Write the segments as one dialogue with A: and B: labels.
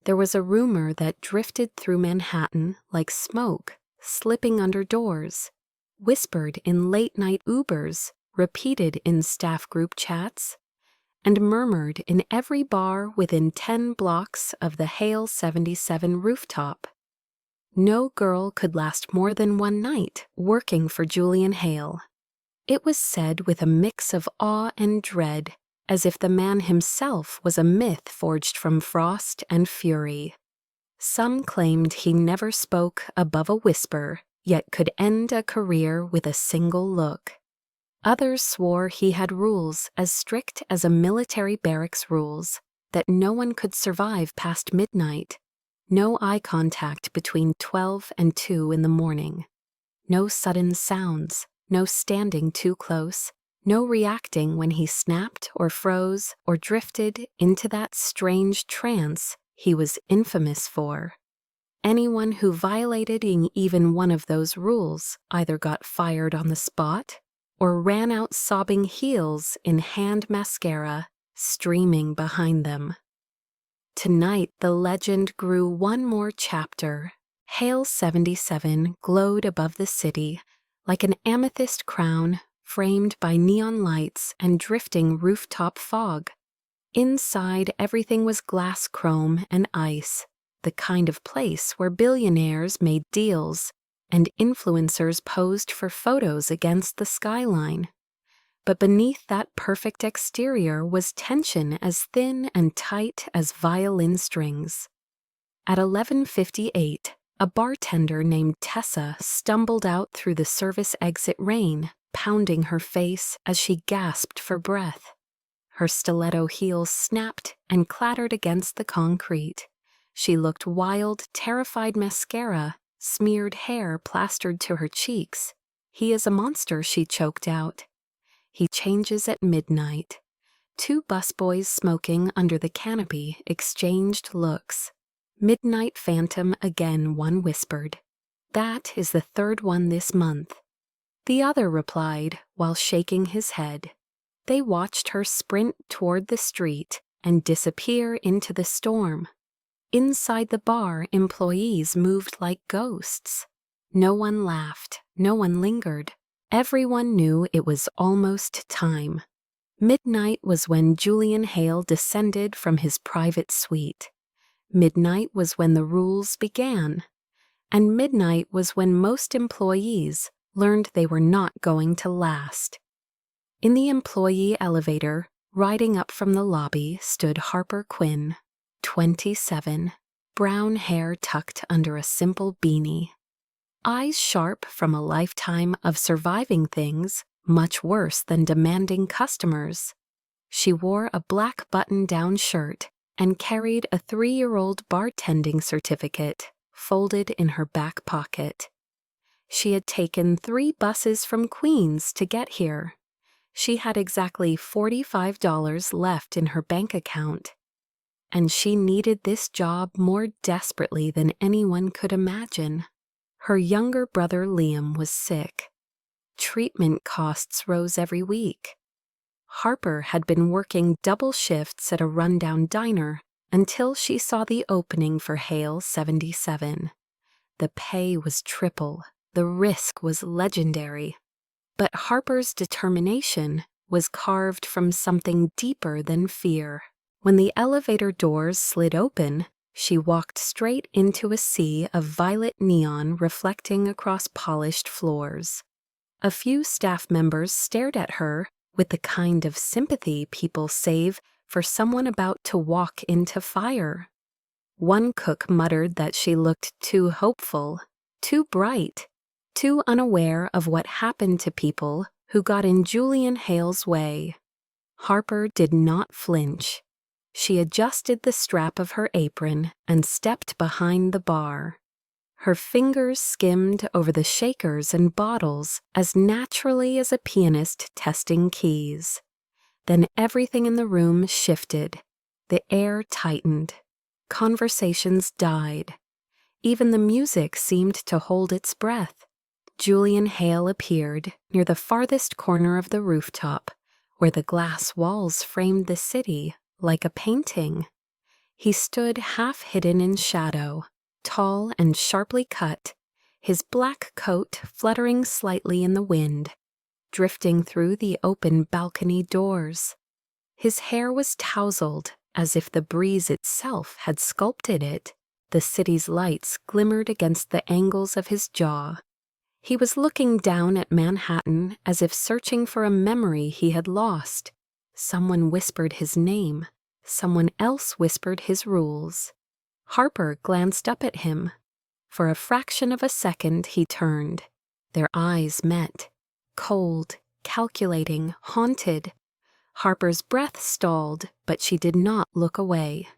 A: There was a rumor that drifted through Manhattan like smoke, slipping under doors, whispered in late-night Ubers, repeated in staff group chats, and murmured in every bar within 10 blocks of the Hale 77 rooftop. No girl could last more than one night working for Julian Hale. It was said with a mix of awe and dread, as if the man himself was a myth forged from frost and fury. Some claimed he never spoke above a whisper, yet could end a career with a single look. Others swore he had rules as strict as a military barracks rules, that no one could survive past midnight, no eye contact between 12 and 2 in the morning, no sudden sounds, no standing too close, no reacting when he snapped or froze or drifted into that strange trance he was infamous for. Anyone who violated even one of those rules either got fired on the spot or ran out sobbing, heels in hand mascara streaming behind them. Tonight the legend grew one more chapter. Hale 77 glowed above the city like an amethyst crown framed by neon lights and drifting rooftop fog. Inside, everything was glass chrome and ice, the kind of place where billionaires made deals and influencers posed for photos against the skyline. But beneath that perfect exterior was tension as thin and tight as violin strings. At 11:58, a bartender named Tessa stumbled out through the service exit rain, pounding her face as she gasped for breath. Her stiletto heels snapped and clattered against the concrete. She looked wild, terrified mascara, smeared hair plastered to her cheeks. "He is a monster," she choked out. "He changes at midnight." Two busboys smoking under the canopy exchanged looks. "Midnight Phantom again," one whispered. "That is the third one this month." The other replied while shaking his head. They watched her sprint toward the street and disappear into the storm. Inside the bar, employees moved like ghosts. No one laughed, no one lingered. Everyone knew it was almost time. Midnight was when Julian Hale descended from his private suite. Midnight was when the rules began. And midnight was when most employees learned they were not going to last. In the employee elevator, riding up from the lobby, stood Harper Quinn, 27, brown hair tucked under a simple beanie. Eyes sharp from a lifetime of surviving things much worse than demanding customers. She wore a black button-down shirt and carried a 3-year-old bartending certificate folded in her back pocket. She had taken 3 buses from Queens to get here. She had exactly $45 left in her bank account. And she needed this job more desperately than anyone could imagine. Her younger brother Liam was sick. Treatment costs rose every week. Harper had been working double shifts at a rundown diner until she saw the opening for Hale 77. The pay was triple. The risk was legendary. But Harper's determination was carved from something deeper than fear. When the elevator doors slid open, she walked straight into a sea of violet neon reflecting across polished floors. A few staff members stared at her with the kind of sympathy people save for someone about to walk into fire. One cook muttered that she looked too hopeful, too bright, too unaware of what happened to people who got in Julian Hale's way. Harper did not flinch. She adjusted the strap of her apron and stepped behind the bar. Her fingers skimmed over the shakers and bottles as naturally as a pianist testing keys. Then everything in the room shifted. The air tightened. Conversations died. Even the music seemed to hold its breath. Julian Hale appeared near the farthest corner of the rooftop, where the glass walls framed the city like a painting. He stood half hidden in shadow, tall and sharply cut, his black coat fluttering slightly in the wind, drifting through the open balcony doors. His hair was tousled as if the breeze itself had sculpted it. The city's lights glimmered against the angles of his jaw. He was looking down at Manhattan as if searching for a memory he had lost. Someone whispered his name. Someone else whispered his rules. Harper glanced up at him. For a fraction of a second he turned. Their eyes met. Cold, calculating, haunted. Harper's breath stalled, but she did not look away.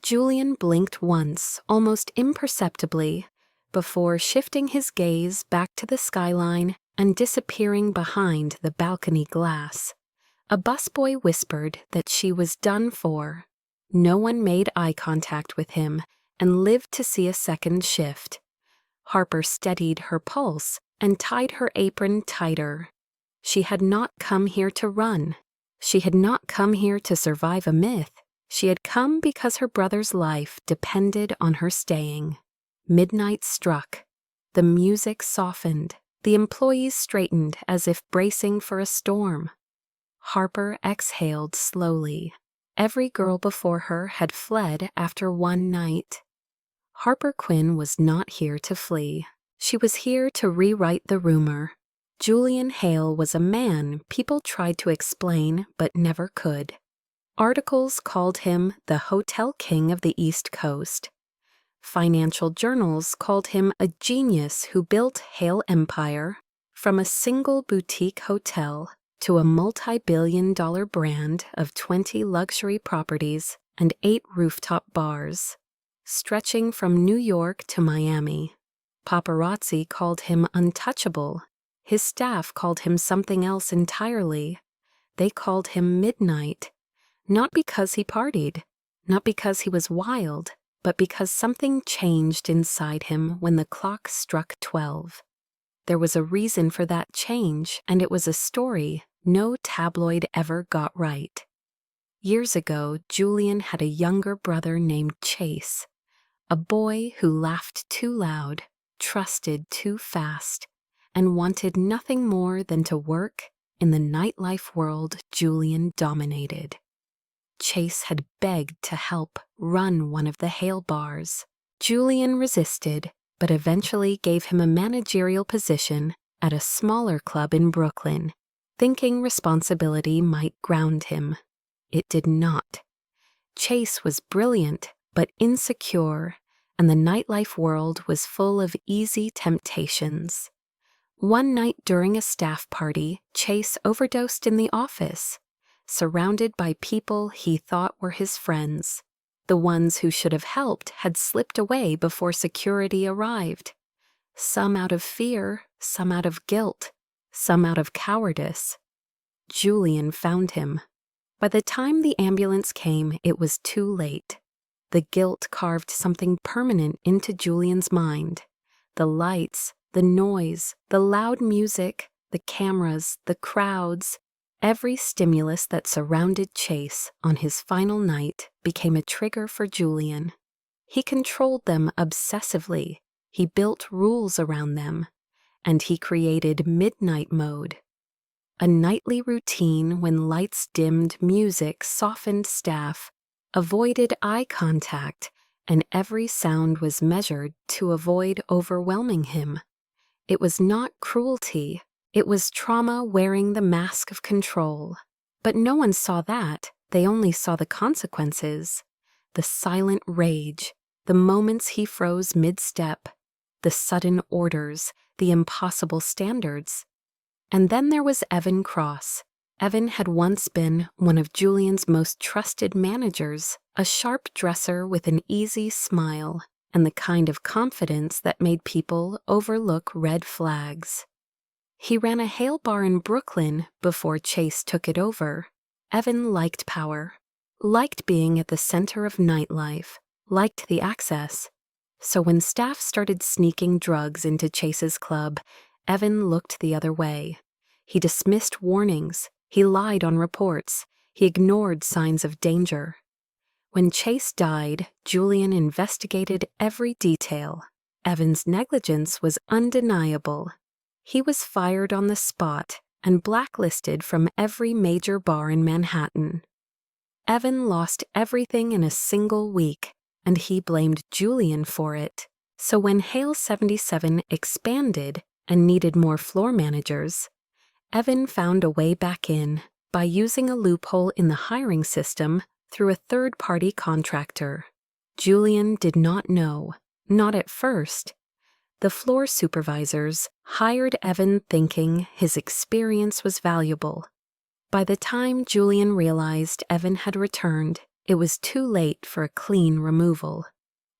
A: Julian blinked once, almost imperceptibly, before shifting his gaze back to the skyline and disappearing behind the balcony glass. A busboy whispered that she was done for. No one made eye contact with him and lived to see a second shift. Harper steadied her pulse and tied her apron tighter. She had not come here to run. She had not come here to survive a myth. She had come because her brother's life depended on her staying. Midnight struck. The music softened. The employees straightened as if bracing for a storm. Harper exhaled slowly. Every girl before her had fled after one night. Harper Quinn was not here to flee. She was here to rewrite the rumor. Julian Hale was a man people tried to explain but never could. Articles called him the Hotel King of the East Coast. Financial journals called him a genius who built Hale Empire, from a single boutique hotel to a multi-billion-dollar brand of 20 luxury properties and 8 rooftop bars, stretching from New York to Miami. Paparazzi called him untouchable. His staff called him something else entirely. They called him Midnight, not because he partied, not because he was wild, but because something changed inside him when the clock struck 12. There was a reason for that change, and it was a story no tabloid ever got right. Years ago, Julian had a younger brother named Chase, a boy who laughed too loud, trusted too fast, and wanted nothing more than to work in the nightlife world Julian dominated. Chase had begged to help run one of the Hale bars. Julian resisted, but eventually gave him a managerial position at a smaller club in Brooklyn, thinking responsibility might ground him. It did not. Chase was brilliant, but insecure, and the nightlife world was full of easy temptations. One night during a staff party, Chase overdosed in the office, surrounded by people he thought were his friends. The ones who should have helped had slipped away before security arrived. Some out of fear, some out of guilt, some out of cowardice. Julian found him. By the time the ambulance came, it was too late. The guilt carved something permanent into Julian's mind. The lights, the noise, the loud music, the cameras, the crowds, every stimulus that surrounded Chase on his final night became a trigger for Julian. He controlled them obsessively. He built rules around them. And he created midnight mode. A nightly routine when lights dimmed, music softened staff, avoided eye contact, and every sound was measured to avoid overwhelming him. It was not cruelty. It was trauma wearing the mask of control. But no one saw that. They only saw the consequences. The silent rage, the moments he froze mid-step, the sudden orders, the impossible standards. And then there was Evan Cross. Evan had once been one of Julian's most trusted managers, a sharp dresser with an easy smile and the kind of confidence that made people overlook red flags. He ran a Hale bar in Brooklyn before Chase took it over. Evan liked power, liked being at the center of nightlife, liked the access. So when staff started sneaking drugs into Chase's club, Evan looked the other way. He dismissed warnings. He lied on reports. He ignored signs of danger. When Chase died, Julian investigated every detail. Evan's negligence was undeniable. He was fired on the spot and blacklisted from every major bar in Manhattan. Evan lost everything in a single week, and he blamed Julian for it. So when Hale 77 expanded and needed more floor managers, Evan found a way back in by using a loophole in the hiring system through a third-party contractor. Julian did not know, not at first. The floor supervisors hired Evan thinking his experience was valuable. By the time Julian realized Evan had returned, it was too late for a clean removal.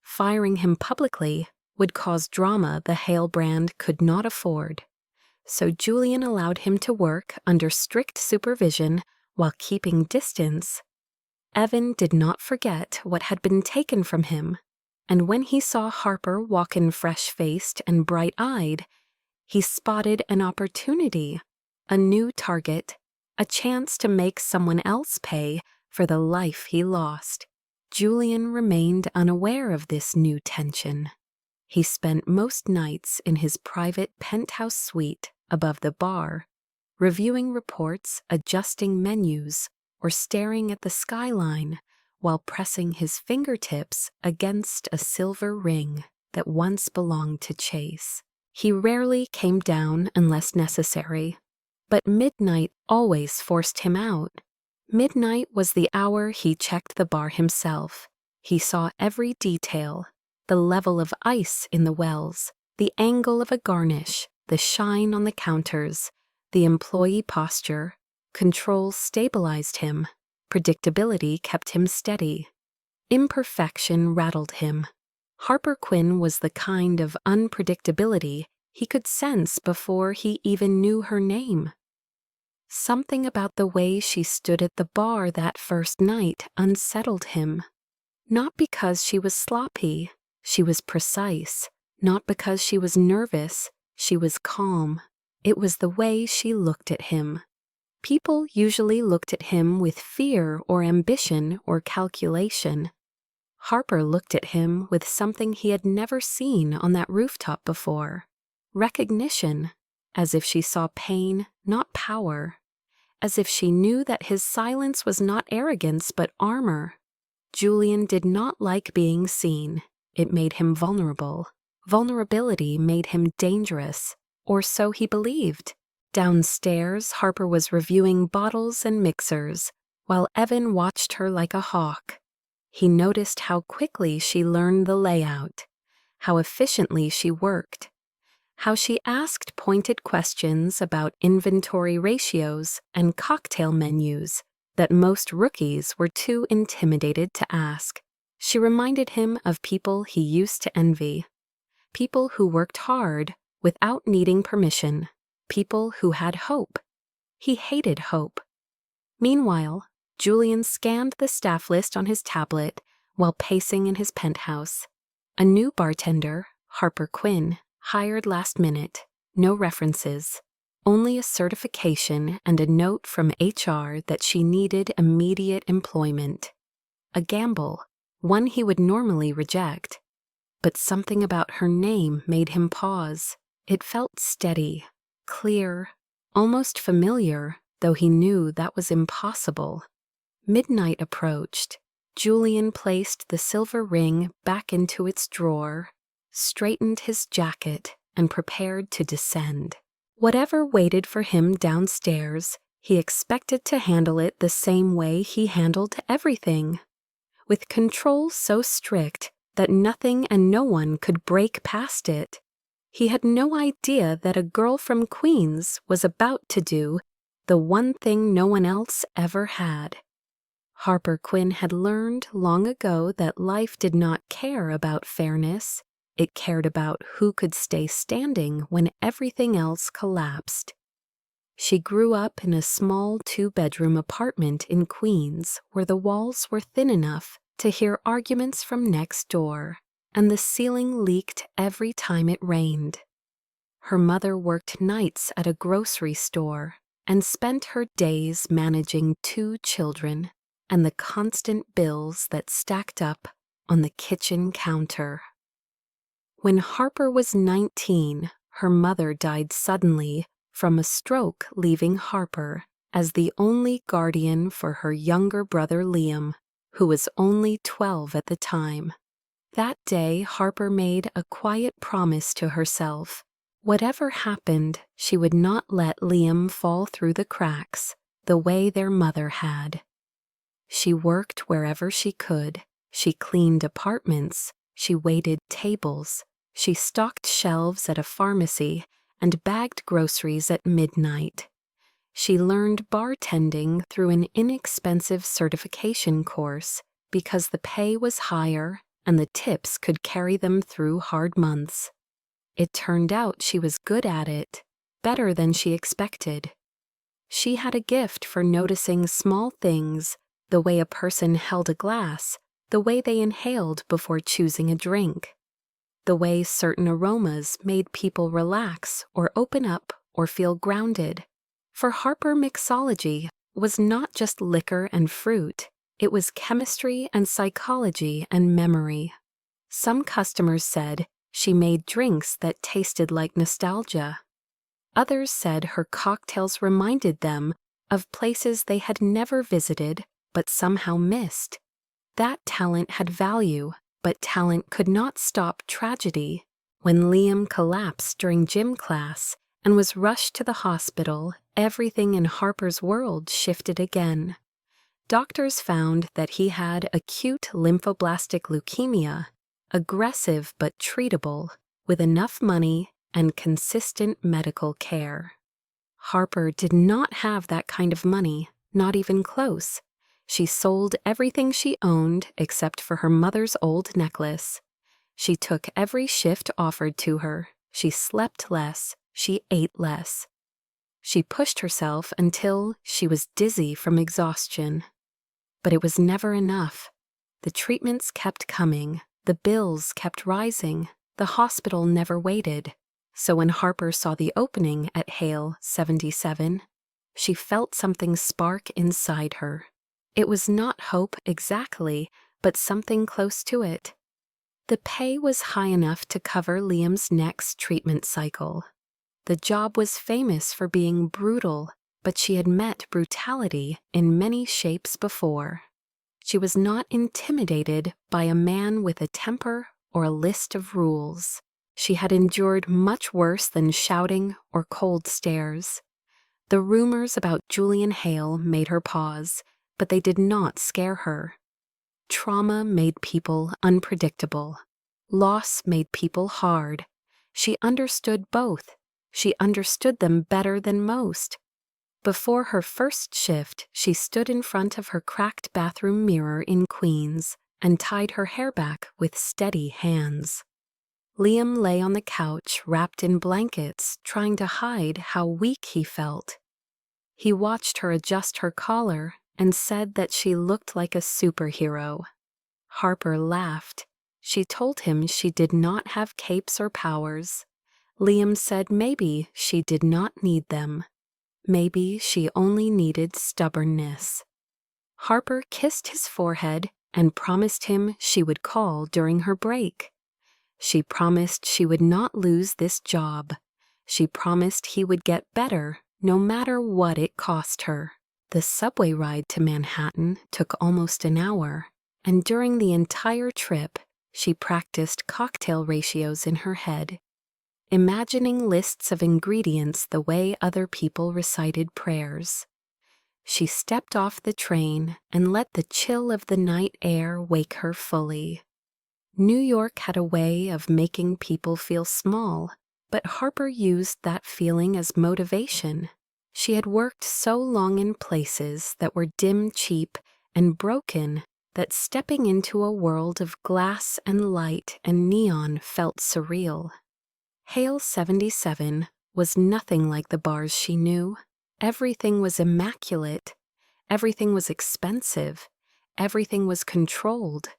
A: Firing him publicly would cause drama the Hale brand could not afford. So Julian allowed him to work under strict supervision while keeping distance. Evan did not forget what had been taken from him, and when he saw Harper walk in fresh-faced and bright-eyed, he spotted an opportunity, a new target, a chance to make someone else pay for the life he lost. Julian remained unaware of this new tension. He spent most nights in his private penthouse suite above the bar, reviewing reports, adjusting menus, or staring at the skyline while pressing his fingertips against a silver ring that once belonged to Chase. He rarely came down unless necessary, but midnight always forced him out. Midnight was the hour he checked the bar himself. He saw every detail, the level of ice in the wells, the angle of a garnish, the shine on the counters, the employee posture. Control stabilized him. Predictability kept him steady. Imperfection rattled him. Harper Quinn was the kind of unpredictability he could sense before he even knew her name. Something about the way she stood at the bar that first night unsettled him. Not because she was sloppy, she was precise. Not because she was nervous, she was calm. It was the way she looked at him. People usually looked at him with fear or ambition or calculation. Harper looked at him with something he had never seen on that rooftop before. Recognition, as if she saw pain, not power. As if she knew that his silence was not arrogance but armor. Julian did not like being seen. It made him vulnerable. Vulnerability made him dangerous, or so he believed. Downstairs, Harper was reviewing bottles and mixers, while Evan watched her like a hawk. He noticed how quickly she learned the layout, how efficiently she worked, how she asked pointed questions about inventory ratios and cocktail menus that most rookies were too intimidated to ask. She reminded him of people he used to envy, people who worked hard without needing permission. People who had hope. He hated hope. Meanwhile, Julian scanned the staff list on his tablet while pacing in his penthouse. A new bartender, Harper Quinn, hired last minute. No references. Only a certification and a note from HR that she needed immediate employment. A gamble, one he would normally reject. But something about her name made him pause. It felt steady. Clear, almost familiar, though he knew that was impossible. Midnight approached. Julian placed the silver ring back into its drawer, straightened his jacket, and prepared to descend. Whatever waited for him downstairs, he expected to handle it the same way he handled everything, with control so strict that nothing and no one could break past it. He had no idea that a girl from Queens was about to do the one thing no one else ever had. Harper Quinn had learned long ago that life did not care about fairness. It cared about who could stay standing when everything else collapsed. She grew up in a small 2-bedroom apartment in Queens where the walls were thin enough to hear arguments from next door, and the ceiling leaked every time it rained. Her mother worked nights at a grocery store and spent her days managing 2 children, and the constant bills that stacked up on the kitchen counter. When Harper was 19, her mother died suddenly from a stroke, leaving Harper as the only guardian for her younger brother Liam, who was only 12 at the time. That day, Harper made a quiet promise to herself. Whatever happened, she would not let Liam fall through the cracks the way their mother had. She worked wherever she could. She cleaned apartments. She waited tables. She stocked shelves at a pharmacy and bagged groceries at midnight. She learned bartending through an inexpensive certification course because the pay was higher and the tips could carry them through hard months. It turned out she was good at it, better than she expected. She had a gift for noticing small things, the way a person held a glass, the way they inhaled before choosing a drink, the way certain aromas made people relax or open up or feel grounded. For Harper, mixology was not just liquor and fruit, it was chemistry and psychology and memory. Some customers said she made drinks that tasted like nostalgia. Others said her cocktails reminded them of places they had never visited but somehow missed. That talent had value, but talent could not stop tragedy. When Liam collapsed during gym class and was rushed to the hospital, everything in Harper's world shifted again. Doctors found that he had acute lymphoblastic leukemia, aggressive but treatable, with enough money and consistent medical care. Harper did not have that kind of money, not even close. She sold everything she owned except for her mother's old necklace. She took every shift offered to her. She slept less. She ate less. She pushed herself until she was dizzy from exhaustion. But it was never enough. The treatments kept coming. The bills kept rising. The hospital never waited. So when Harper saw the opening at Hale 77, she felt something spark inside her. It was not hope exactly, but something close to it. The pay was high enough to cover Liam's next treatment cycle. The job was famous for being brutal, but she had met brutality in many shapes before. She was not intimidated by a man with a temper or a list of rules. She had endured much worse than shouting or cold stares. The rumors about Julian Hale made her pause, but they did not scare her. Trauma made people unpredictable. Loss made people hard. She understood both. She understood them better than most. Before her first shift, she stood in front of her cracked bathroom mirror in Queens and tied her hair back with steady hands. Liam lay on the couch, wrapped in blankets, trying to hide how weak he felt. He watched her adjust her collar and said that she looked like a superhero. Harper laughed. She told him she did not have capes or powers. Liam said maybe she did not need them. Maybe she only needed stubbornness. Harper kissed his forehead and promised him she would call during her break. She promised she would not lose this job. She promised he would get better no matter what it cost her. The subway ride to Manhattan took almost an hour, and during the entire trip, she practiced cocktail ratios in her head, imagining lists of ingredients the way other people recited prayers. She stepped off the train and let the chill of the night air wake her fully. New York had a way of making people feel small, but Harper used that feeling as motivation. She had worked so long in places that were dim, cheap, and broken that stepping into a world of glass and light and neon felt surreal. Hale 77 was nothing like the bars she knew. Everything was immaculate. Everything was expensive. Everything was controlled.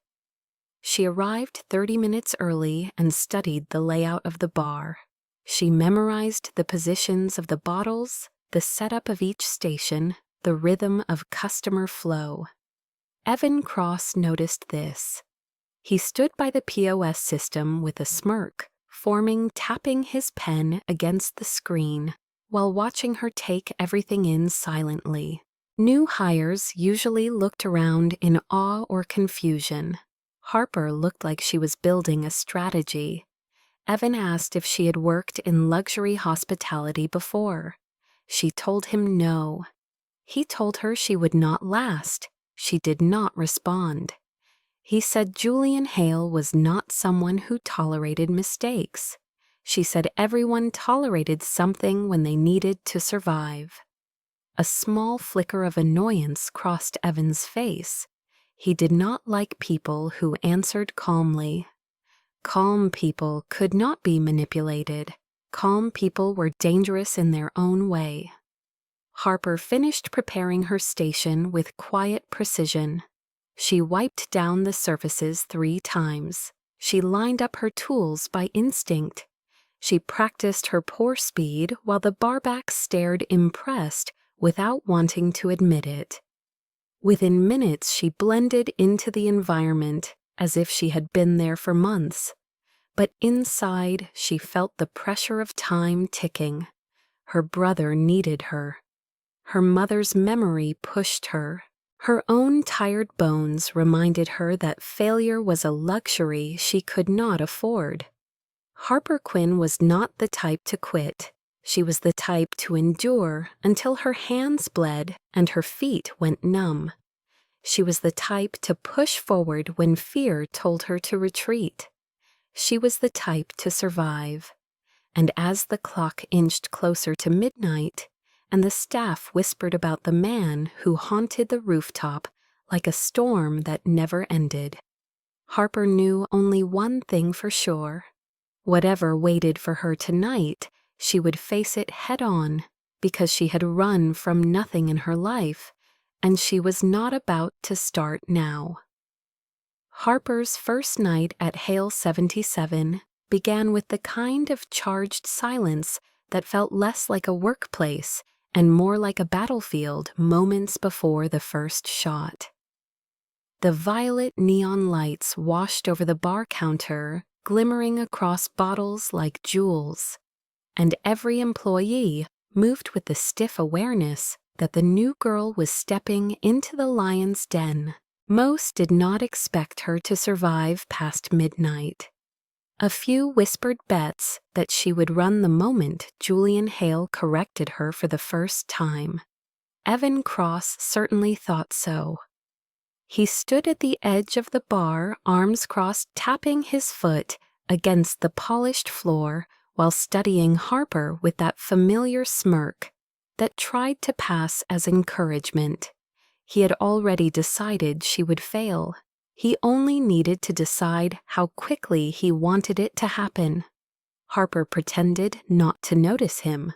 A: She arrived 30 minutes early and studied the layout of the bar. She memorized the positions of the bottles, the setup of each station, the rhythm of customer flow. Evan Cross noticed this. He stood by the POS system with a smirk, tapping his pen against the screen, while watching her take everything in silently. New hires usually looked around in awe or confusion. Harper looked like she was building a strategy. Evan asked if she had worked in luxury hospitality before. She told him no. He told her she would not last. She did not respond. He said Julian Hale was not someone who tolerated mistakes. She said everyone tolerated something when they needed to survive. A small flicker of annoyance crossed Evan's face. He did not like people who answered calmly. Calm people could not be manipulated. Calm people were dangerous in their own way. Harper finished preparing her station with quiet precision. She wiped down the surfaces 3 times. She lined up her tools by instinct. She practiced her pour speed while the barback stared impressed without wanting to admit it. Within minutes, she blended into the environment as if she had been there for months. But inside, she felt the pressure of time ticking. Her brother needed her. Her mother's memory pushed her. Her own tired bones reminded her that failure was a luxury she could not afford. Harper Quinn was not the type to quit. She was the type to endure until her hands bled and her feet went numb. She was the type to push forward when fear told her to retreat. She was the type to survive. And as the clock inched closer to midnight, and the staff whispered about the man who haunted the rooftop like a storm that never ended, Harper knew only one thing for sure. Whatever waited for her tonight, she would face it head-on, because she had run from nothing in her life, and she was not about to start now. Harper's first night at Hale 77 began with the kind of charged silence that felt less like a workplace and more like a battlefield moments before the first shot. The violet neon lights washed over the bar counter, glimmering across bottles like jewels, and every employee moved with the stiff awareness that the new girl was stepping into the lion's den. Most did not expect her to survive past midnight. A few whispered bets that she would run the moment Julian Hale corrected her for the first time. Evan Cross certainly thought so. He stood at the edge of the bar, arms crossed, tapping his foot against the polished floor while studying Harper with that familiar smirk that tried to pass as encouragement. He had already decided she would fail. He only needed to decide how quickly he wanted it to happen. Harper pretended not to notice him.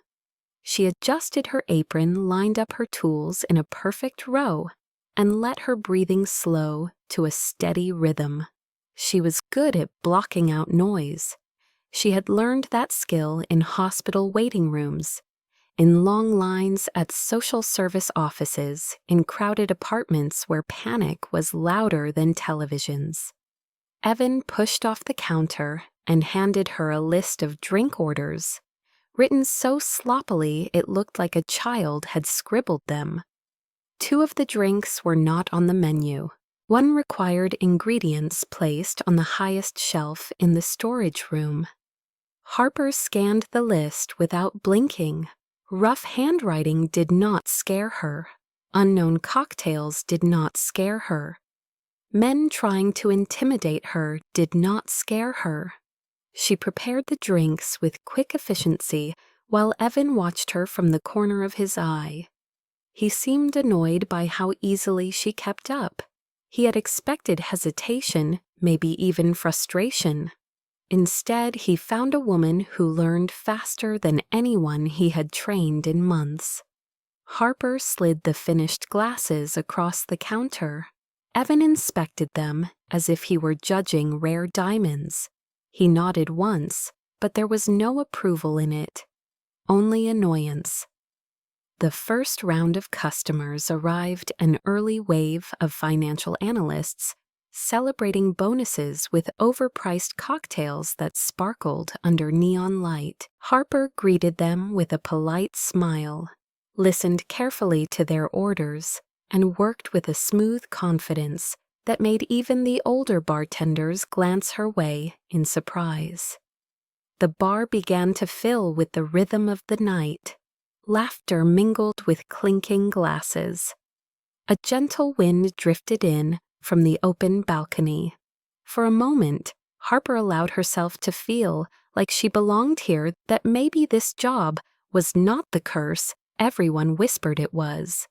A: She adjusted her apron, lined up her tools in a perfect row, and let her breathing slow to a steady rhythm. She was good at blocking out noise. She had learned that skill in hospital waiting rooms, in long lines at social service offices, in crowded apartments where panic was louder than televisions. Evan pushed off the counter and handed her a list of drink orders, written so sloppily it looked like a child had scribbled them. 2 of the drinks were not on the menu. One required ingredients placed on the highest shelf in the storage room. Harper scanned the list without blinking. Rough handwriting did not scare her. Unknown cocktails did not scare her. Men trying to intimidate her did not scare her. She prepared the drinks with quick efficiency while Evan watched her from the corner of his eye. He seemed annoyed by how easily she kept up. He had expected hesitation, maybe even frustration. Instead, he found a woman who learned faster than anyone he had trained in months. Harper slid the finished glasses across the counter. Evan inspected them as if he were judging rare diamonds. He nodded once, but there was no approval in it, only annoyance. The first round of customers arrived, an early wave of financial analysts celebrating bonuses with overpriced cocktails that sparkled under neon light. Harper greeted them with a polite smile, listened carefully to their orders, and worked with a smooth confidence that made even the older bartenders glance her way in surprise. The bar began to fill with the rhythm of the night. Laughter mingled with clinking glasses. A gentle wind drifted in from the open balcony. For a moment, Harper allowed herself to feel like she belonged here, that maybe this job was not the curse everyone whispered it was.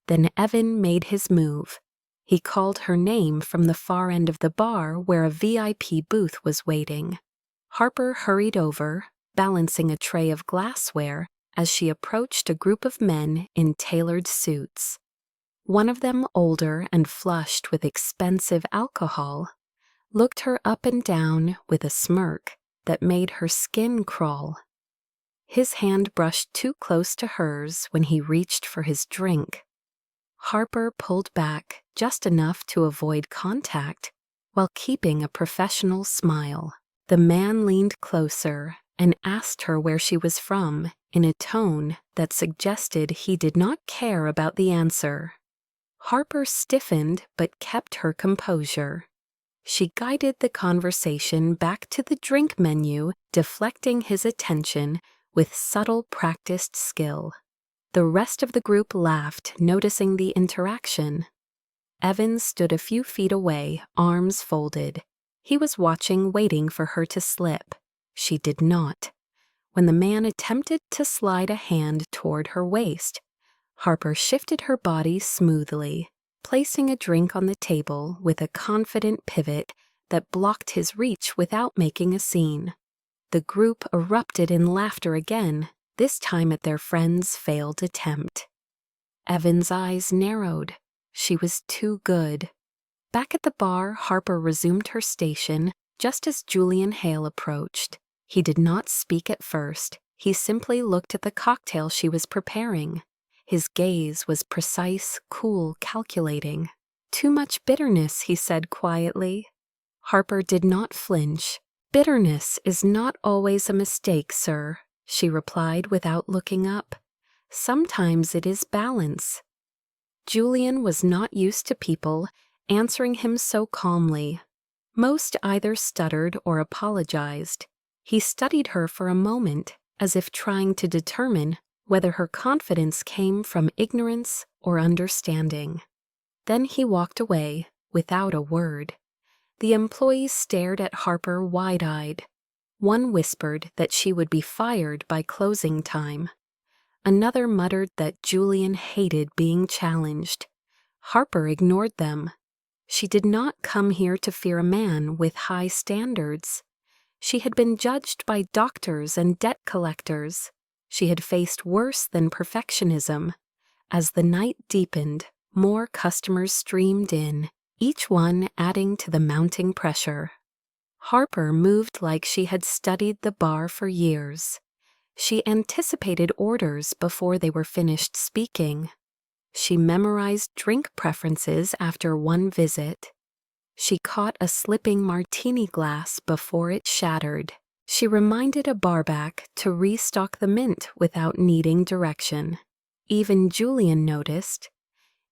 A: Then Evan made his move. He called her name from the far end of the bar where a VIP booth was waiting. Harper hurried over, balancing a tray of glassware as she approached a group of men in tailored suits. One of them, older and flushed with expensive alcohol, looked her up and down with a smirk that made her skin crawl. His hand brushed too close to hers when he reached for his drink. Harper pulled back just enough to avoid contact while keeping a professional smile. The man leaned closer and asked her where she was from in a tone that suggested he did not care about the answer. Harper stiffened but kept her composure. She guided the conversation back to the drink menu, deflecting his attention with subtle, practiced skill. The rest of the group laughed, noticing the interaction. Evans stood a few feet away, arms folded. He was watching, waiting for her to slip. She did not. When the man attempted to slide a hand toward her waist, Harper shifted her body smoothly, placing a drink on the table with a confident pivot that blocked his reach without making a scene. The group erupted in laughter again, this time at their friend's failed attempt. Evan's eyes narrowed. She was too good. Back at the bar, Harper resumed her station just as Julian Hale approached. He did not speak at first. He simply looked at the cocktail she was preparing. His gaze was precise, cool, calculating. "Too much bitterness," he said quietly. Harper did not flinch. "Bitterness is not always a mistake, sir," she replied without looking up. "Sometimes it is balance." Julian was not used to people answering him so calmly. Most either stuttered or apologized. He studied her for a moment, as if trying to determine whether her confidence came from ignorance or understanding. Then he walked away, without a word. The employees stared at Harper wide-eyed. One whispered that she would be fired by closing time. Another muttered that Julian hated being challenged. Harper ignored them. She did not come here to fear a man with high standards. She had been judged by doctors and debt collectors. She had faced worse than perfectionism. As the night deepened, more customers streamed in, each one adding to the mounting pressure. Harper moved like she had studied the bar for years. She anticipated orders before they were finished speaking. She memorized drink preferences after one visit. She caught a slipping martini glass before it shattered. She reminded a barback to restock the mint without needing direction. Even Julian noticed.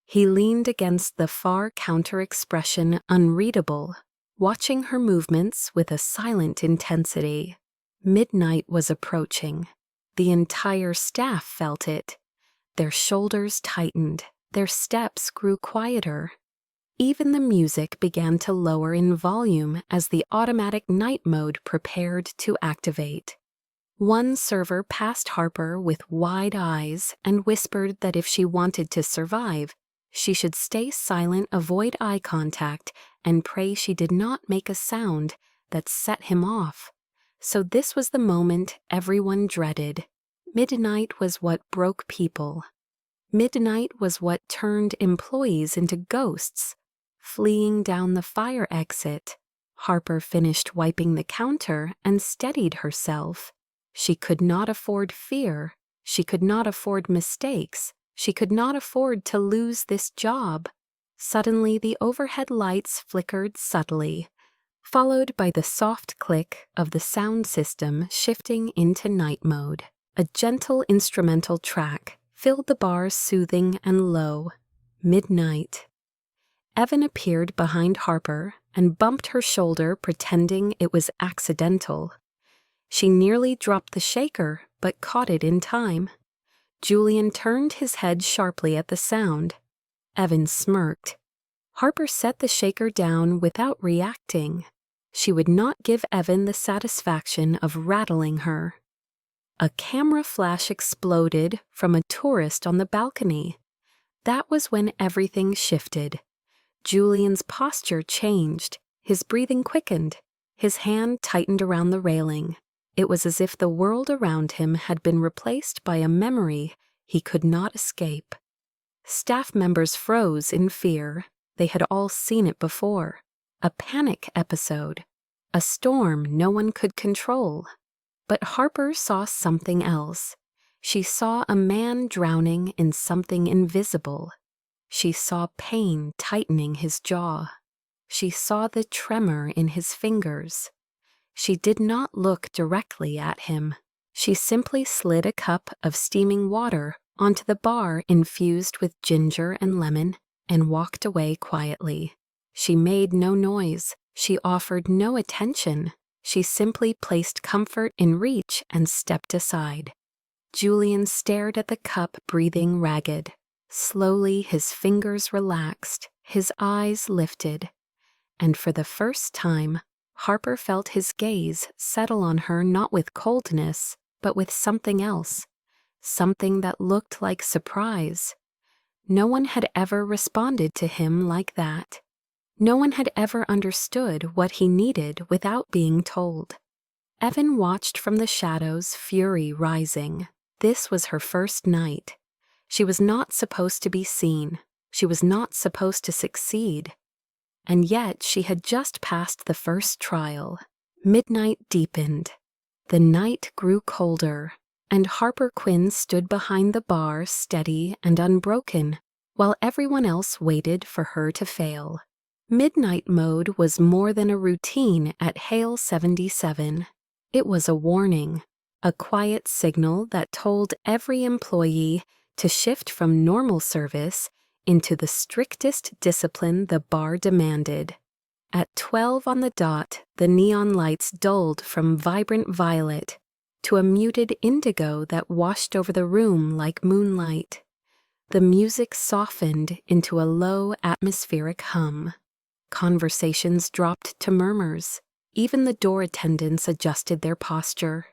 A: He leaned against the far counter, expression unreadable, watching her movements with a silent intensity. Midnight was approaching. The entire staff felt it. Their shoulders tightened. Their steps grew quieter. Even the music began to lower in volume as the automatic night mode prepared to activate. One server passed Harper with wide eyes and whispered that if she wanted to survive, she should stay silent, avoid eye contact, and pray she did not make a sound that set him off. So this was the moment everyone dreaded. Midnight was what broke people. Midnight was what turned employees into ghosts. Fleeing down the fire exit, Harper finished wiping the counter and steadied herself. She could not afford fear. She could not afford mistakes. She could not afford to lose this job. Suddenly, the overhead lights flickered subtly, followed by the soft click of the sound system shifting into night mode. A gentle instrumental track filled the bar, soothing and low. Midnight. Evan appeared behind Harper and bumped her shoulder, pretending it was accidental. She nearly dropped the shaker, but caught it in time. Julian turned his head sharply at the sound. Evan smirked. Harper set the shaker down without reacting. She would not give Evan the satisfaction of rattling her. A camera flash exploded from a tourist on the balcony. That was when everything shifted. Julian's posture changed. His breathing quickened. His hand tightened around the railing. It was as if the world around him had been replaced by a memory he could not escape. Staff members froze in fear. They had all seen it before. A panic episode. A storm no one could control. But Harper saw something else. She saw a man drowning in something invisible. She saw pain tightening his jaw. She saw the tremor in his fingers. She did not look directly at him. She simply slid a cup of steaming water onto the bar infused with ginger and lemon and walked away quietly. She made no noise. She offered no attention. She simply placed comfort in reach and stepped aside. Julian stared at the cup, breathing ragged. Slowly, his fingers relaxed, his eyes lifted, and for the first time, Harper felt his gaze settle on her not with coldness, but with something else, something that looked like surprise. No one had ever responded to him like that. No one had ever understood what he needed without being told. Evan watched from the shadows, fury rising. This was her first night. She was not supposed to be seen. She was not supposed to succeed. And yet she had just passed the first trial. Midnight deepened. The night grew colder, and Harper Quinn stood behind the bar, steady and unbroken, while everyone else waited for her to fail. Midnight mode was more than a routine at Hale 77. It was a warning, a quiet signal that told every employee to shift from normal service into the strictest discipline the bar demanded. At 12 on the dot, the neon lights dulled from vibrant violet to a muted indigo that washed over the room like moonlight. The music softened into a low atmospheric hum. Conversations dropped to murmurs. Even the door attendants adjusted their posture.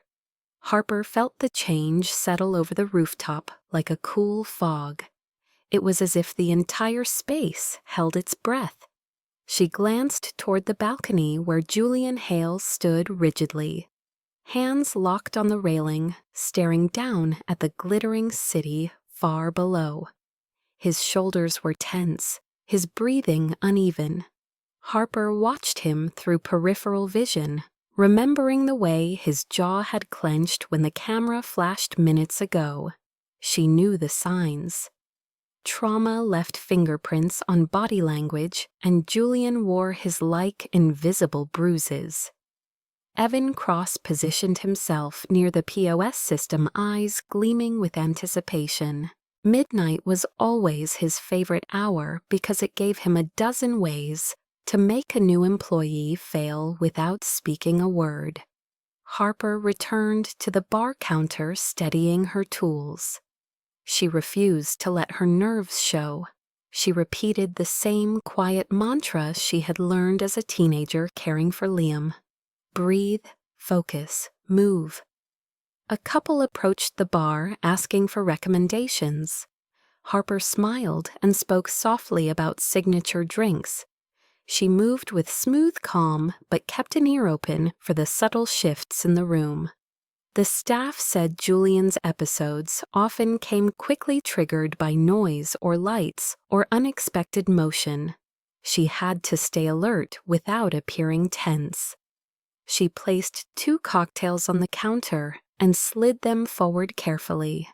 A: Harper felt the change settle over the rooftop like a cool fog. It was as if the entire space held its breath. She glanced toward the balcony where Julian Hale stood rigidly, hands locked on the railing, staring down at the glittering city far below. His shoulders were tense, his breathing uneven. Harper watched him through peripheral vision, remembering the way his jaw had clenched when the camera flashed minutes ago. She knew the signs. Trauma left fingerprints on body language, and Julian wore his invisible bruises. Evan cross-positioned himself near the POS system, eyes gleaming with anticipation. Midnight was always his favorite hour because it gave him a dozen ways to make a new employee fail without speaking a word. Harper returned to the bar counter, steadying her tools. She refused to let her nerves show. She repeated the same quiet mantra she had learned as a teenager caring for Liam. Breathe, focus, move. A couple approached the bar asking for recommendations. Harper smiled and spoke softly about signature drinks. She moved with smooth calm but kept an ear open for the subtle shifts in the room. The staff said Julian's episodes often came quickly triggered by noise or lights or unexpected motion. She had to stay alert without appearing tense. She placed 2 cocktails on the counter and slid them forward carefully.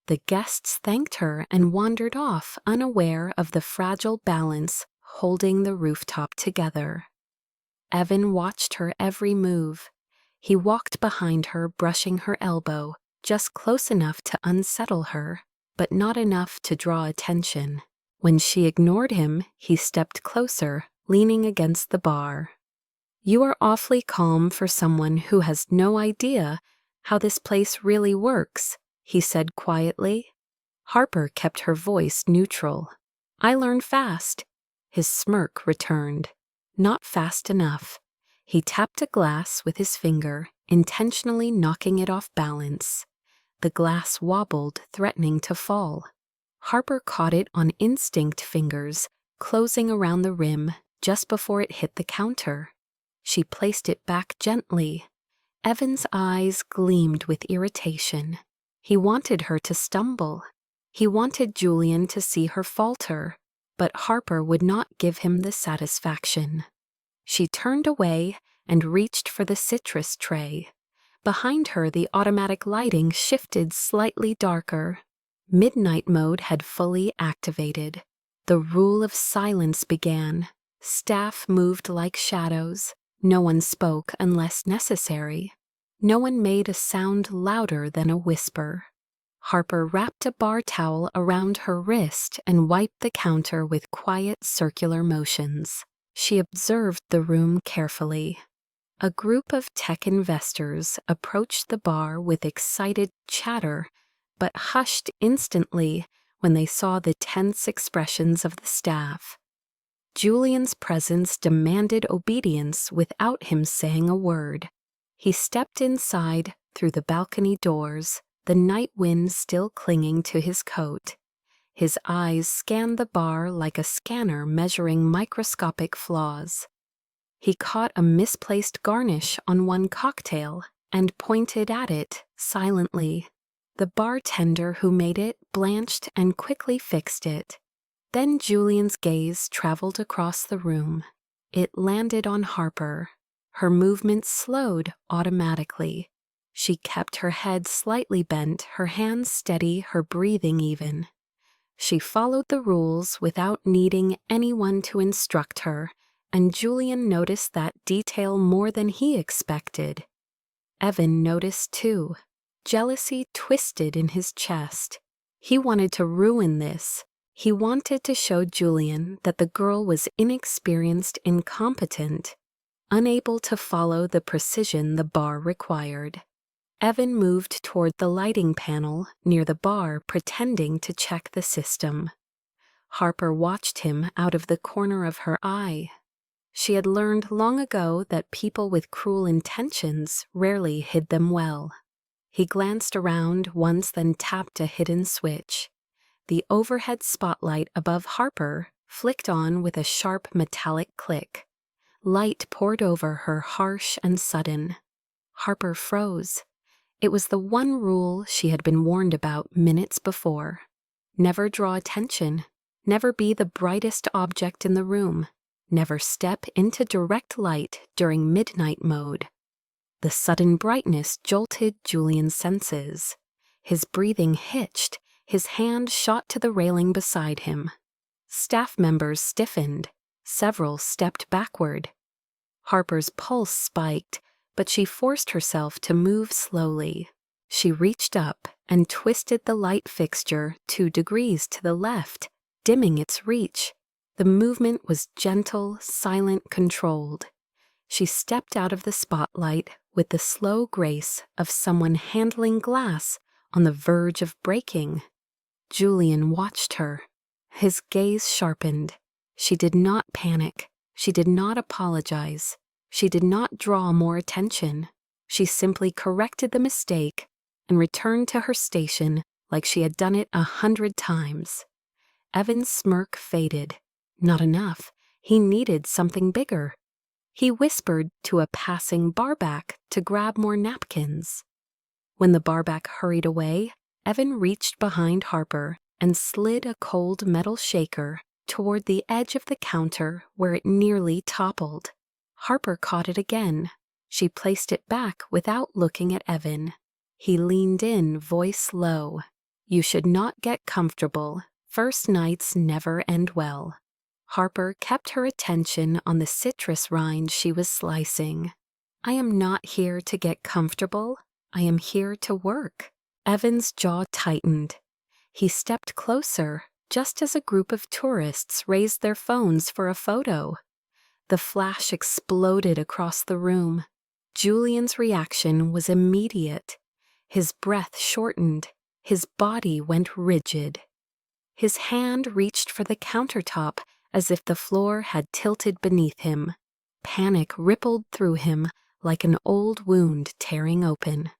A: The guests thanked her and wandered off, unaware of the fragile balance holding the rooftop together. Evan watched her every move. He walked behind her, brushing her elbow, just close enough to unsettle her, but not enough to draw attention. When she ignored him, he stepped closer, leaning against the bar. "You are awfully calm for someone who has no idea how this place really works," he said quietly. Harper kept her voice neutral. "I learn fast." His smirk returned. Not fast enough. He tapped a glass with his finger, intentionally knocking it off balance. The glass wobbled, threatening to fall. Harper caught it on instinct fingers, closing around the rim just before it hit the counter. She placed it back gently. Evan's eyes gleamed with irritation. He wanted her to stumble. He wanted Julian to see her falter, but Harper would not give him the satisfaction. She turned away and reached for the citrus tray. Behind her, the automatic lighting shifted slightly darker. Midnight mode had fully activated. The rule of silence began. Staff moved like shadows. No one spoke unless necessary. No one made a sound louder than a whisper. Harper wrapped a bar towel around her wrist and wiped the counter with quiet circular motions. She observed the room carefully. A group of tech investors approached the bar with excited chatter, but hushed instantly when they saw the tense expressions of the staff. Julian's presence demanded obedience without him saying a word. He stepped inside through the balcony doors, the night wind still clinging to his coat. His eyes scanned the bar like a scanner measuring microscopic flaws. He caught a misplaced garnish on one cocktail and pointed at it silently. The bartender who made it blanched and quickly fixed it. Then Julian's gaze traveled across the room. It landed on Harper. Her movements slowed automatically. She kept her head slightly bent, her hands steady, her breathing even. She followed the rules without needing anyone to instruct her, and Julian noticed that detail more than he expected. Evan noticed too. Jealousy twisted in his chest. He wanted to ruin this. He wanted to show Julian that the girl was inexperienced, incompetent, unable to follow the precision the bar required. Evan moved toward the lighting panel near the bar, pretending to check the system. Harper watched him out of the corner of her eye. She had learned long ago that people with cruel intentions rarely hid them well. He glanced around once, then tapped a hidden switch. The overhead spotlight above Harper flicked on with a sharp metallic click. Light poured over her, harsh and sudden. Harper froze. It was the one rule she had been warned about minutes before. Never draw attention. Never be the brightest object in the room. Never step into direct light during midnight mode. The sudden brightness jolted Julian's senses. His breathing hitched. His hand shot to the railing beside him. Staff members stiffened. Several stepped backward. Harper's pulse spiked, but she forced herself to move slowly. She reached up and twisted the light fixture 2 degrees to the left, dimming its reach. The movement was gentle, silent, controlled. She stepped out of the spotlight with the slow grace of someone handling glass on the verge of breaking. Julian watched her. His gaze sharpened. She did not panic. She did not apologize. She did not draw more attention. She simply corrected the mistake and returned to her station like she had done it 100 times. Evan's smirk faded. Not enough. He needed something bigger. He whispered to a passing barback to grab more napkins. When the barback hurried away, Evan reached behind Harper and slid a cold metal shaker toward the edge of the counter where it nearly toppled. Harper caught it again. She placed it back without looking at Evan. He leaned in, voice low. You should not get comfortable. First nights never end well. Harper kept her attention on the citrus rind she was slicing. I am not here to get comfortable. I am here to work. Evan's jaw tightened. He stepped closer, just as a group of tourists raised their phones for a photo. The flash exploded across the room. Julian's reaction was immediate. His breath shortened. His body went rigid. His hand reached for the countertop as if the floor had tilted beneath him. Panic rippled through him like an old wound tearing open.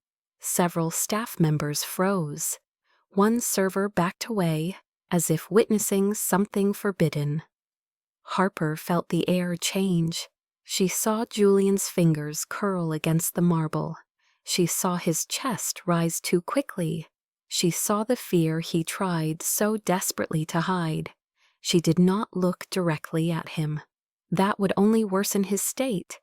A: Several staff members froze. One server backed away, as if witnessing something forbidden. Harper felt the air change. She saw Julian's fingers curl against the marble. She saw his chest rise too quickly. She saw the fear he tried so desperately to hide. She did not look directly at him. That would only worsen his state.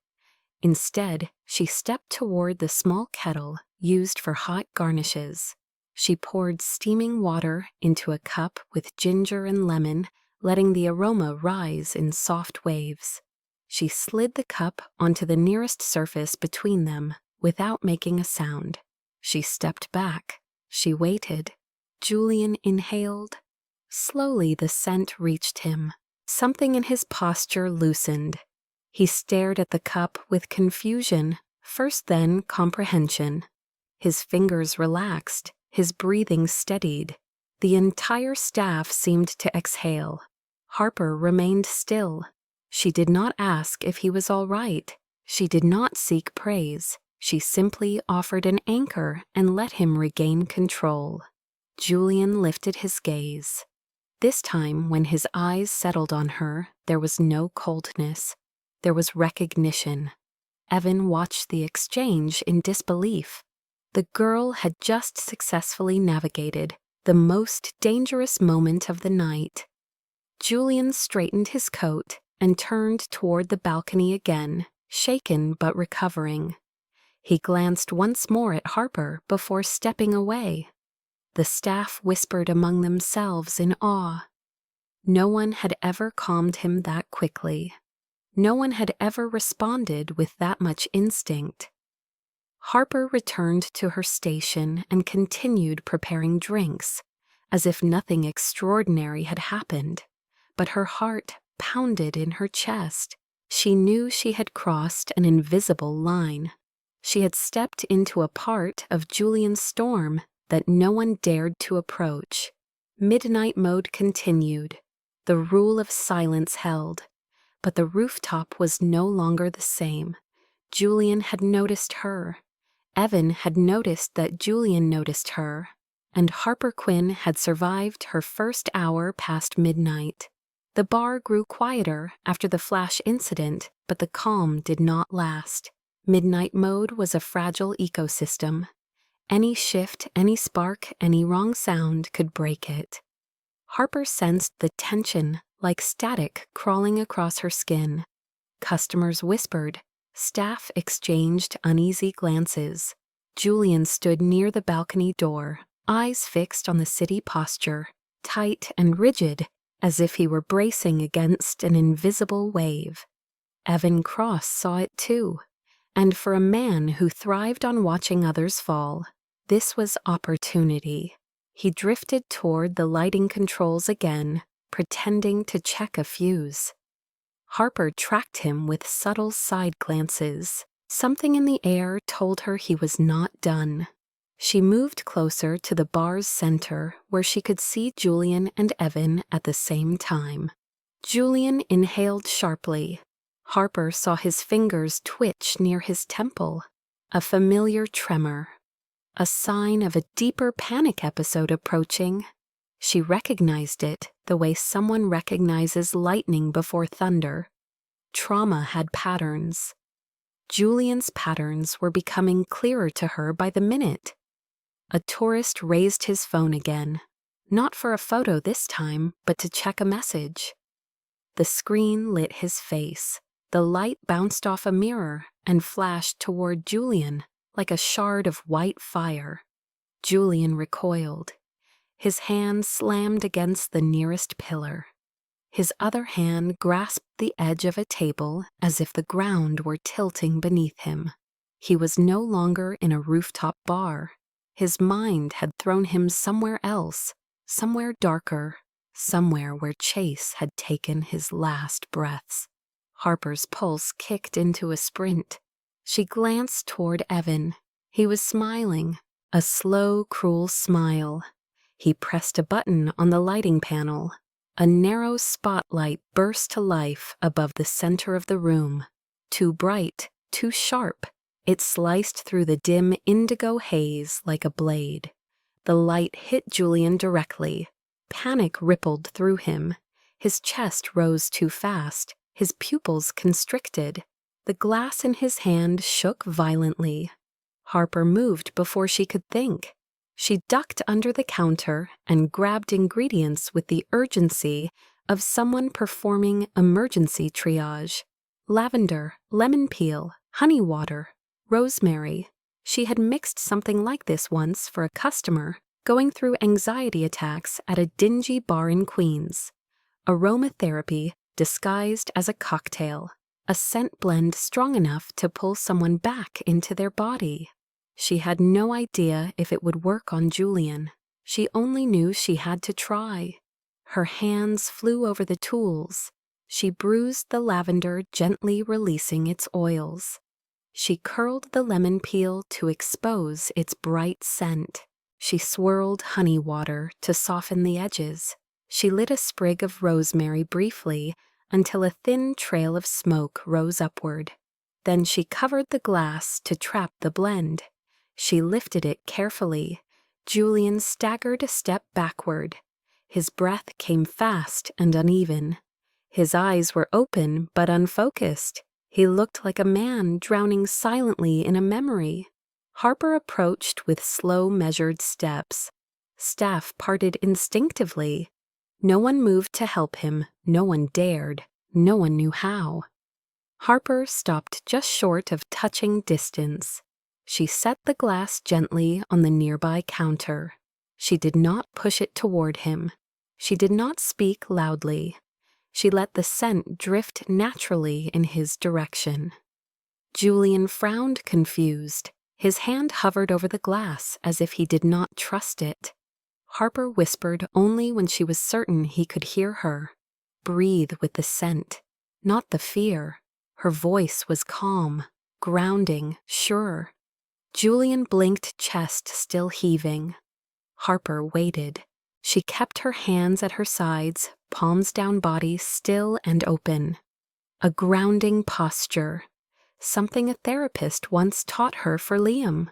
A: Instead, she stepped toward the small kettle used for hot garnishes. She poured steaming water into a cup with ginger and lemon, letting the aroma rise in soft waves. She slid the cup onto the nearest surface between them without making a sound. She stepped back. She waited. Julian inhaled. Slowly the scent reached him. Something in his posture loosened. He stared at the cup with confusion, first then comprehension. His fingers relaxed. His breathing steadied. The entire staff seemed to exhale. Harper remained still. She did not ask if he was all right. She did not seek praise. She simply offered an anchor and let him regain control. Julian lifted his gaze. This time, when his eyes settled on her, there was no coldness. There was recognition. Evan watched the exchange in disbelief. The girl had just successfully navigated the most dangerous moment of the night. Julian straightened his coat and turned toward the balcony again, shaken but recovering. He glanced once more at Harper before stepping away. The staff whispered among themselves in awe. No one had ever calmed him that quickly. No one had ever responded with that much instinct. Harper returned to her station and continued preparing drinks, as if nothing extraordinary had happened. But her heart pounded in her chest. She knew she had crossed an invisible line. She had stepped into a part of Julian's storm that no one dared to approach. Midnight mode continued. The rule of silence held. But the rooftop was no longer the same. Julian had noticed her. Evan had noticed that Julian noticed her. And Harper Quinn had survived her first hour past midnight. The bar grew quieter after the flash incident, but the calm did not last. Midnight mode was a fragile ecosystem. Any shift, any spark, any wrong sound could break it. Harper sensed the tension, like static crawling across her skin. Customers whispered. Staff exchanged uneasy glances. Julian stood near the balcony door, eyes fixed on the city posture, tight and rigid, as if he were bracing against an invisible wave. Evan Cross saw it too, and for a man who thrived on watching others fall, this was opportunity. He drifted toward the lighting controls again, pretending to check a fuse. Harper tracked him with subtle side glances. Something in the air told her he was not done. She moved closer to the bar's center, where she could see Julian and Evan at the same time. Julian inhaled sharply. Harper saw his fingers twitch near his temple, a familiar tremor, a sign of a deeper panic episode approaching. She recognized it the way someone recognizes lightning before thunder. Trauma had patterns. Julian's patterns were becoming clearer to her by the minute. A tourist raised his phone again, not for a photo this time, but to check a message. The screen lit his face. The light bounced off a mirror and flashed toward Julian like a shard of white fire. Julian recoiled. His hand slammed against the nearest pillar. His other hand grasped the edge of a table as if the ground were tilting beneath him. He was no longer in a rooftop bar. His mind had thrown him somewhere else, somewhere darker, somewhere where Chase had taken his last breaths. Harper's pulse kicked into a sprint. She glanced toward Evan. He was smiling, a slow, cruel smile. He pressed a button on the lighting panel. A narrow spotlight burst to life above the center of the room. Too bright, too sharp, it sliced through the dim indigo haze like a blade. The light hit Julian directly. Panic rippled through him. His chest rose too fast, his pupils constricted. The glass in his hand shook violently. Harper moved before she could think. She ducked under the counter and grabbed ingredients with the urgency of someone performing emergency triage. Lavender, lemon peel, honey water, rosemary. She had mixed something like this once for a customer going through anxiety attacks at a dingy bar in Queens. Aromatherapy disguised as a cocktail, a scent blend strong enough to pull someone back into their body. She had no idea if it would work on Julian. She only knew she had to try. Her hands flew over the tools. She bruised the lavender, gently releasing its oils. She curled the lemon peel to expose its bright scent. She swirled honey water to soften the edges. She lit a sprig of rosemary briefly until a thin trail of smoke rose upward. Then she covered the glass to trap the blend. She lifted it carefully. Julian staggered a step backward. His breath came fast and uneven. His eyes were open but unfocused. He looked like a man drowning silently in a memory. Harper approached with slow, measured steps. Staff parted instinctively. No one moved to help him. No one dared. No one knew how. Harper stopped just short of touching distance. She set the glass gently on the nearby counter. She did not push it toward him. She did not speak loudly. She let the scent drift naturally in his direction. Julian frowned confused. His hand hovered over the glass as if he did not trust it. Harper whispered only when she was certain he could hear her. Breathe with the scent, not the fear. Her voice was calm, grounding, sure. Julian blinked, chest still heaving. Harper waited. She kept her hands at her sides, palms down, body still and open. A grounding posture, something a therapist once taught her for Liam.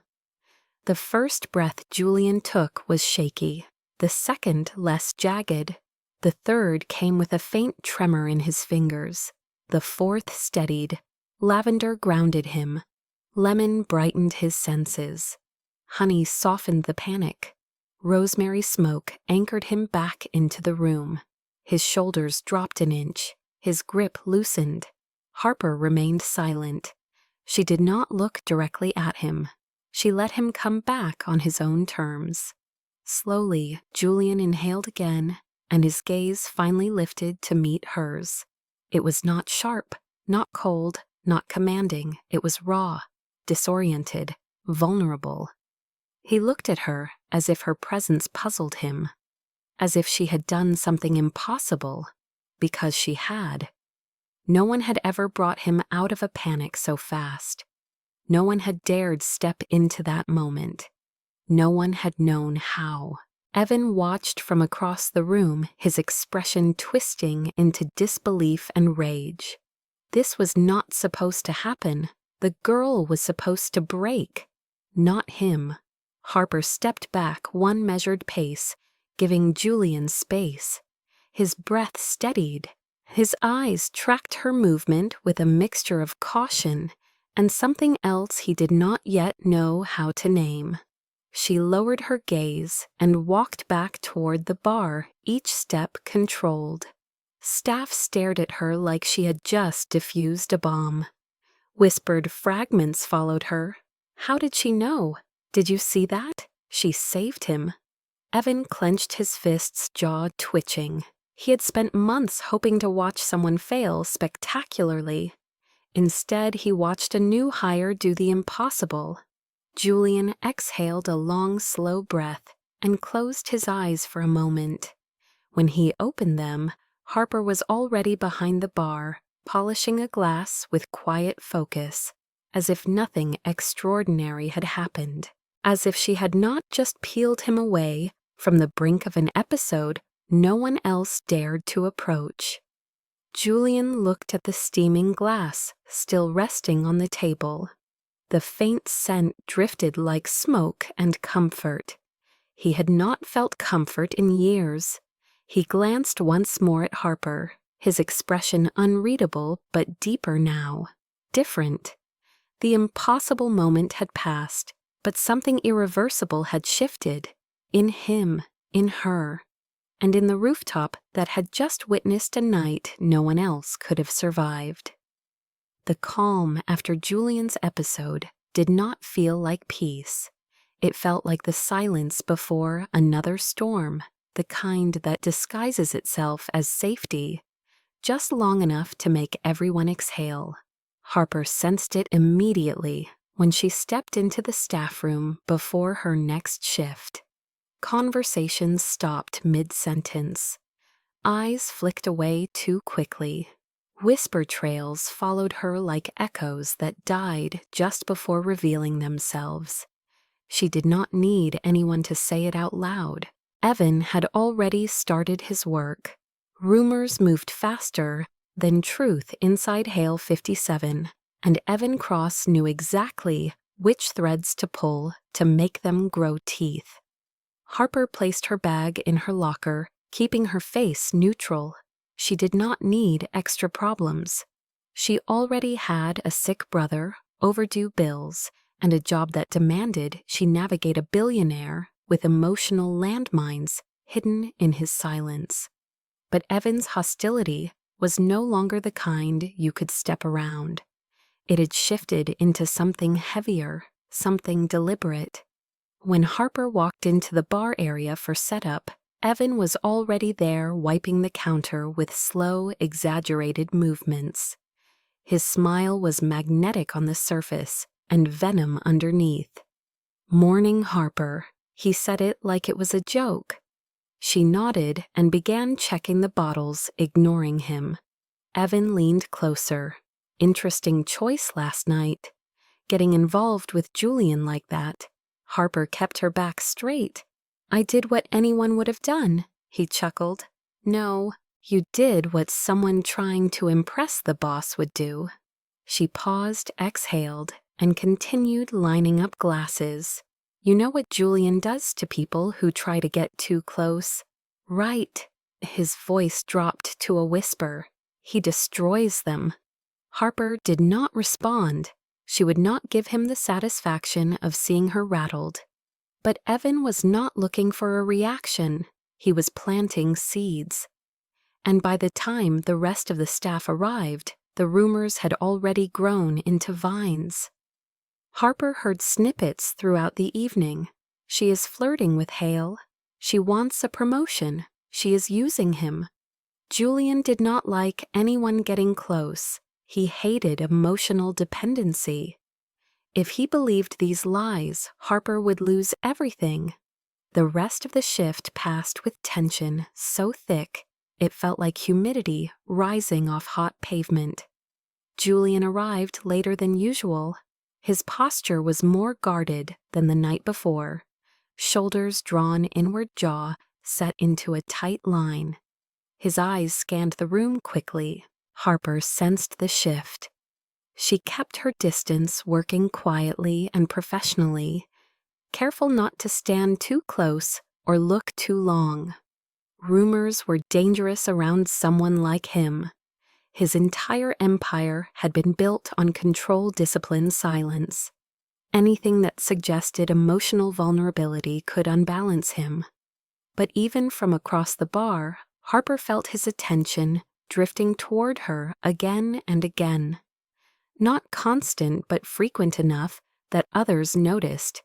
A: The first breath Julian took was shaky, the second less jagged. The third came with a faint tremor in his fingers. The fourth steadied. Lavender grounded him. Lemon brightened his senses. Honey softened the panic. Rosemary smoke anchored him back into the room. His shoulders dropped an inch. His grip loosened. Harper remained silent. She did not look directly at him. She let him come back on his own terms. Slowly, Julian inhaled again, and his gaze finally lifted to meet hers. It was not sharp, not cold, not commanding. It was raw, disoriented, vulnerable. He looked at her as if her presence puzzled him, as if she had done something impossible, because she had. No one had ever brought him out of a panic so fast. No one had dared step into that moment. No one had known how. Evan watched from across the room, his expression twisting into disbelief and rage. This was not supposed to happen. The girl was supposed to break, not him. Harper stepped back one measured pace, giving Julian space. His breath steadied. His eyes tracked her movement with a mixture of caution and something else he did not yet know how to name. She lowered her gaze and walked back toward the bar, each step controlled. Staff stared at her like she had just defused a bomb. Whispered fragments followed her. How did she know? Did you see that? She saved him. Evan clenched his fists, jaw twitching. He had spent months hoping to watch someone fail spectacularly. Instead, he watched a new hire do the impossible. Julian exhaled a long, slow breath and closed his eyes for a moment. When he opened them, Harper was already behind the bar, polishing a glass with quiet focus, as if nothing extraordinary had happened, as if she had not just peeled him away from the brink of an episode no one else dared to approach. Julian looked at the steaming glass, still resting on the table. The faint scent drifted like smoke and comfort. He had not felt comfort in years. He glanced once more at Harper, his expression unreadable but deeper now, different. The impossible moment had passed, but something irreversible had shifted, in him, in her, and in the rooftop that had just witnessed a night no one else could have survived. The calm after Julian's episode did not feel like peace. It felt like the silence before another storm, the kind that disguises itself as safety, just long enough to make everyone exhale. Harper sensed it immediately when she stepped into the staff room before her next shift. Conversations stopped mid-sentence. Eyes flicked away too quickly. Whisper trails followed her like echoes that died just before revealing themselves. She did not need anyone to say it out loud. Evan had already started his work. Rumors moved faster than truth inside Hale 57, and Evan Cross knew exactly which threads to pull to make them grow teeth. Harper placed her bag in her locker, keeping her face neutral. She did not need extra problems. She already had a sick brother, overdue bills, and a job that demanded she navigate a billionaire with emotional landmines hidden in his silence. But Evan's hostility was no longer the kind you could step around. It had shifted into something heavier, something deliberate. When Harper walked into the bar area for setup, Evan was already there wiping the counter with slow, exaggerated movements. His smile was magnetic on the surface and venom underneath. "Morning, Harper." He said it like it was a joke. She nodded and began checking the bottles, ignoring him. Evan leaned closer. "Interesting choice last night. Getting involved with Julian like that." Harper kept her back straight. "I did what anyone would have done," he chuckled. "No, you did what someone trying to impress the boss would do." She paused, exhaled, and continued lining up glasses. "You know what Julian does to people who try to get too close?" "Right." His voice dropped to a whisper. "He destroys them." Harper did not respond. She would not give him the satisfaction of seeing her rattled. But Evan was not looking for a reaction. He was planting seeds. And by the time the rest of the staff arrived, the rumors had already grown into vines. Harper heard snippets throughout the evening. She is flirting with Hale. She wants a promotion. She is using him. Julian did not like anyone getting close. He hated emotional dependency. If he believed these lies, Harper would lose everything. The rest of the shift passed with tension so thick it felt like humidity rising off hot pavement. Julian arrived later than usual. His posture was more guarded than the night before, shoulders drawn, inward jaw set into a tight line. His eyes scanned the room quickly. Harper sensed the shift. She kept her distance, working quietly and professionally, careful not to stand too close or look too long. Rumors were dangerous around someone like him. His entire empire had been built on control, discipline, silence. Anything that suggested emotional vulnerability could unbalance him. But even from across the bar, Harper felt his attention drifting toward her again and again. Not constant, but frequent enough that others noticed.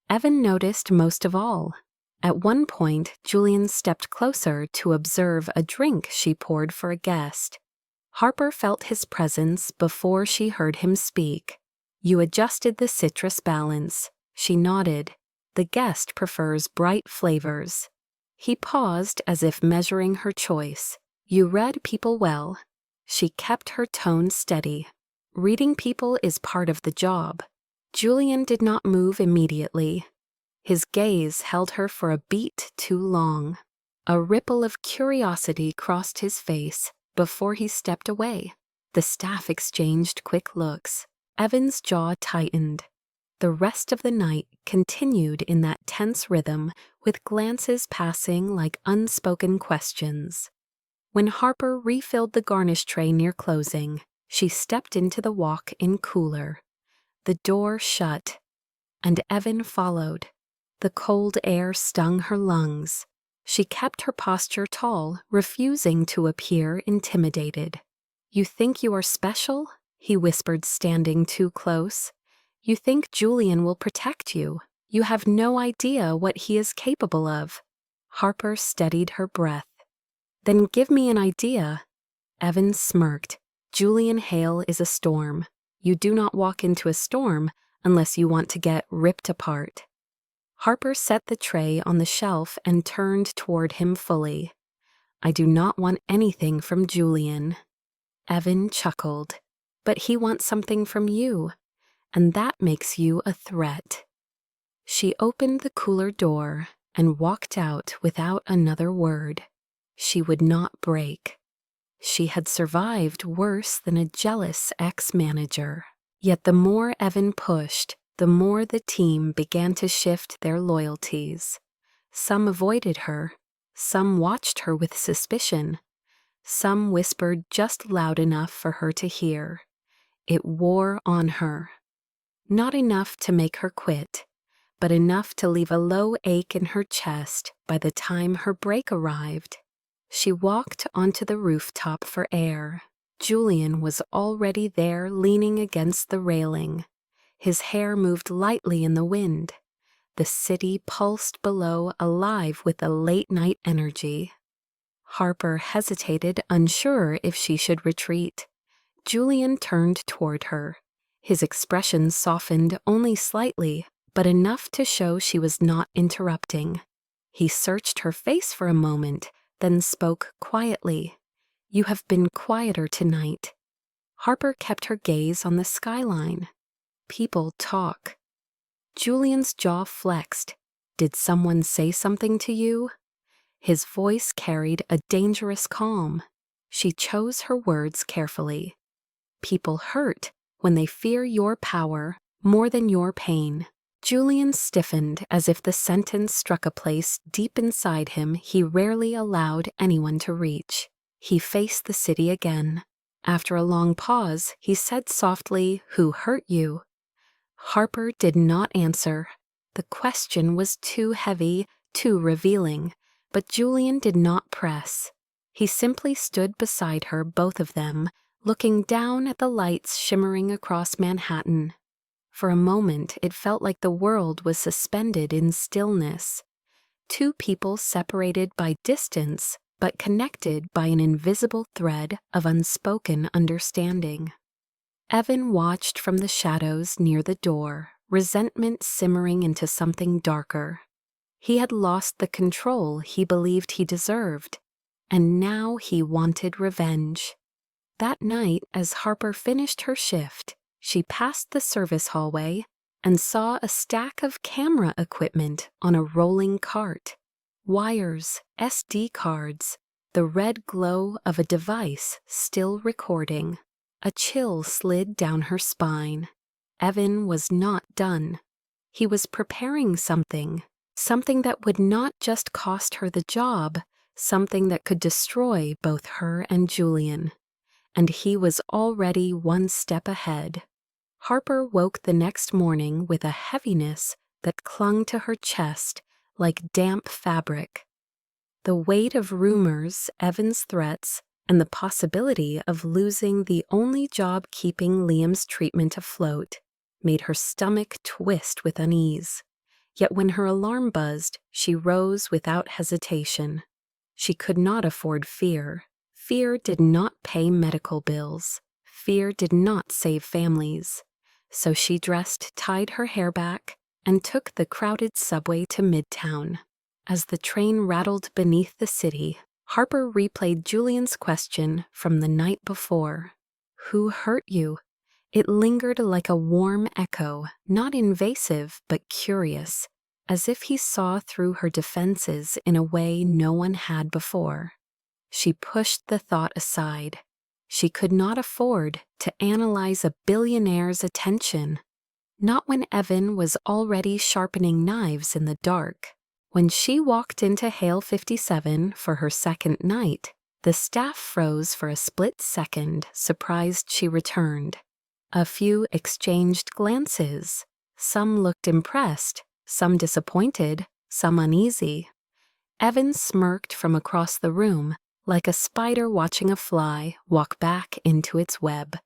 A: Evan noticed most of all. At one point, Julian stepped closer to observe a drink she poured for a guest. Harper felt his presence before she heard him speak. "You adjusted the citrus balance." She nodded. "The guest prefers bright flavors." He paused as if measuring her choice. "You read people well." She kept her tone steady. "Reading people is part of the job." Julian did not move immediately. His gaze held her for a beat too long. A ripple of curiosity crossed his face before he stepped away. The staff exchanged quick looks. Evan's jaw tightened. The rest of the night continued in that tense rhythm, with glances passing like unspoken questions. When Harper refilled the garnish tray near closing, she stepped into the walk-in cooler. The door shut, and Evan followed. The cold air stung her lungs. She kept her posture tall, refusing to appear intimidated. "You think you are special?" he whispered, standing too close. "You think Julian will protect you. You have no idea what he is capable of." Harper steadied her breath. "Then give me an idea." Evan smirked. "Julian Hale is a storm. You do not walk into a storm unless you want to get ripped apart." Harper set the tray on the shelf and turned toward him fully. "I do not want anything from Julian." Evan chuckled. "But he wants something from you, and that makes you a threat." She opened the cooler door and walked out without another word. She would not break. She had survived worse than a jealous ex-manager. Yet the more Evan pushed, the more the team began to shift their loyalties. Some avoided her, some watched her with suspicion, some whispered just loud enough for her to hear. It wore on her. Not enough to make her quit, but enough to leave a low ache in her chest by the time her break arrived. She walked onto the rooftop for air. Julian was already there, leaning against the railing. His hair moved lightly in the wind. The city pulsed below, alive with a late-night energy. Harper hesitated, unsure if she should retreat. Julian turned toward her. His expression softened only slightly, but enough to show she was not interrupting. He searched her face for a moment, then spoke quietly. "You have been quieter tonight." Harper kept her gaze on the skyline. "People talk." Julian's jaw flexed. "Did someone say something to you?" His voice carried a dangerous calm. She chose her words carefully. "People hurt when they fear your power more than your pain." Julian stiffened as if the sentence struck a place deep inside him he rarely allowed anyone to reach. He faced the city again. After a long pause, he said softly, "Who hurt you?" Harper did not answer. The question was too heavy, too revealing, but Julian did not press. He simply stood beside her, both of them, looking down at the lights shimmering across Manhattan. For a moment, it felt like the world was suspended in stillness. Two people separated by distance, but connected by an invisible thread of unspoken understanding. Evan watched from the shadows near the door, resentment simmering into something darker. He had lost the control he believed he deserved, and now he wanted revenge. That night, as Harper finished her shift, she passed the service hallway and saw a stack of camera equipment on a rolling cart. Wires, SD cards, the red glow of a device still recording. A chill slid down her spine. Evan was not done. He was preparing something that would not just cost her the job, something that could destroy both her and Julian. And he was already one step ahead. Harper woke the next morning with a heaviness that clung to her chest like damp fabric. The weight of rumors, Evan's threats, and the possibility of losing the only job keeping Liam's treatment afloat made her stomach twist with unease. Yet when her alarm buzzed, she rose without hesitation. She could not afford fear. Fear did not pay medical bills. Fear did not save families. So she dressed, tied her hair back, and took the crowded subway to Midtown. As the train rattled beneath the city, Harper replayed Julian's question from the night before. Who hurt you? It lingered like a warm echo, not invasive but curious, as if he saw through her defenses in a way no one had before. She pushed the thought aside. She could not afford to analyze a billionaire's attention, not when Evan was already sharpening knives in the dark. When she walked into Hale 57 for her second night, the staff froze for a split second, surprised she returned. A few exchanged glances. Some looked impressed, some disappointed, some uneasy. Evan smirked from across the room, like a spider watching a fly walk back into its web.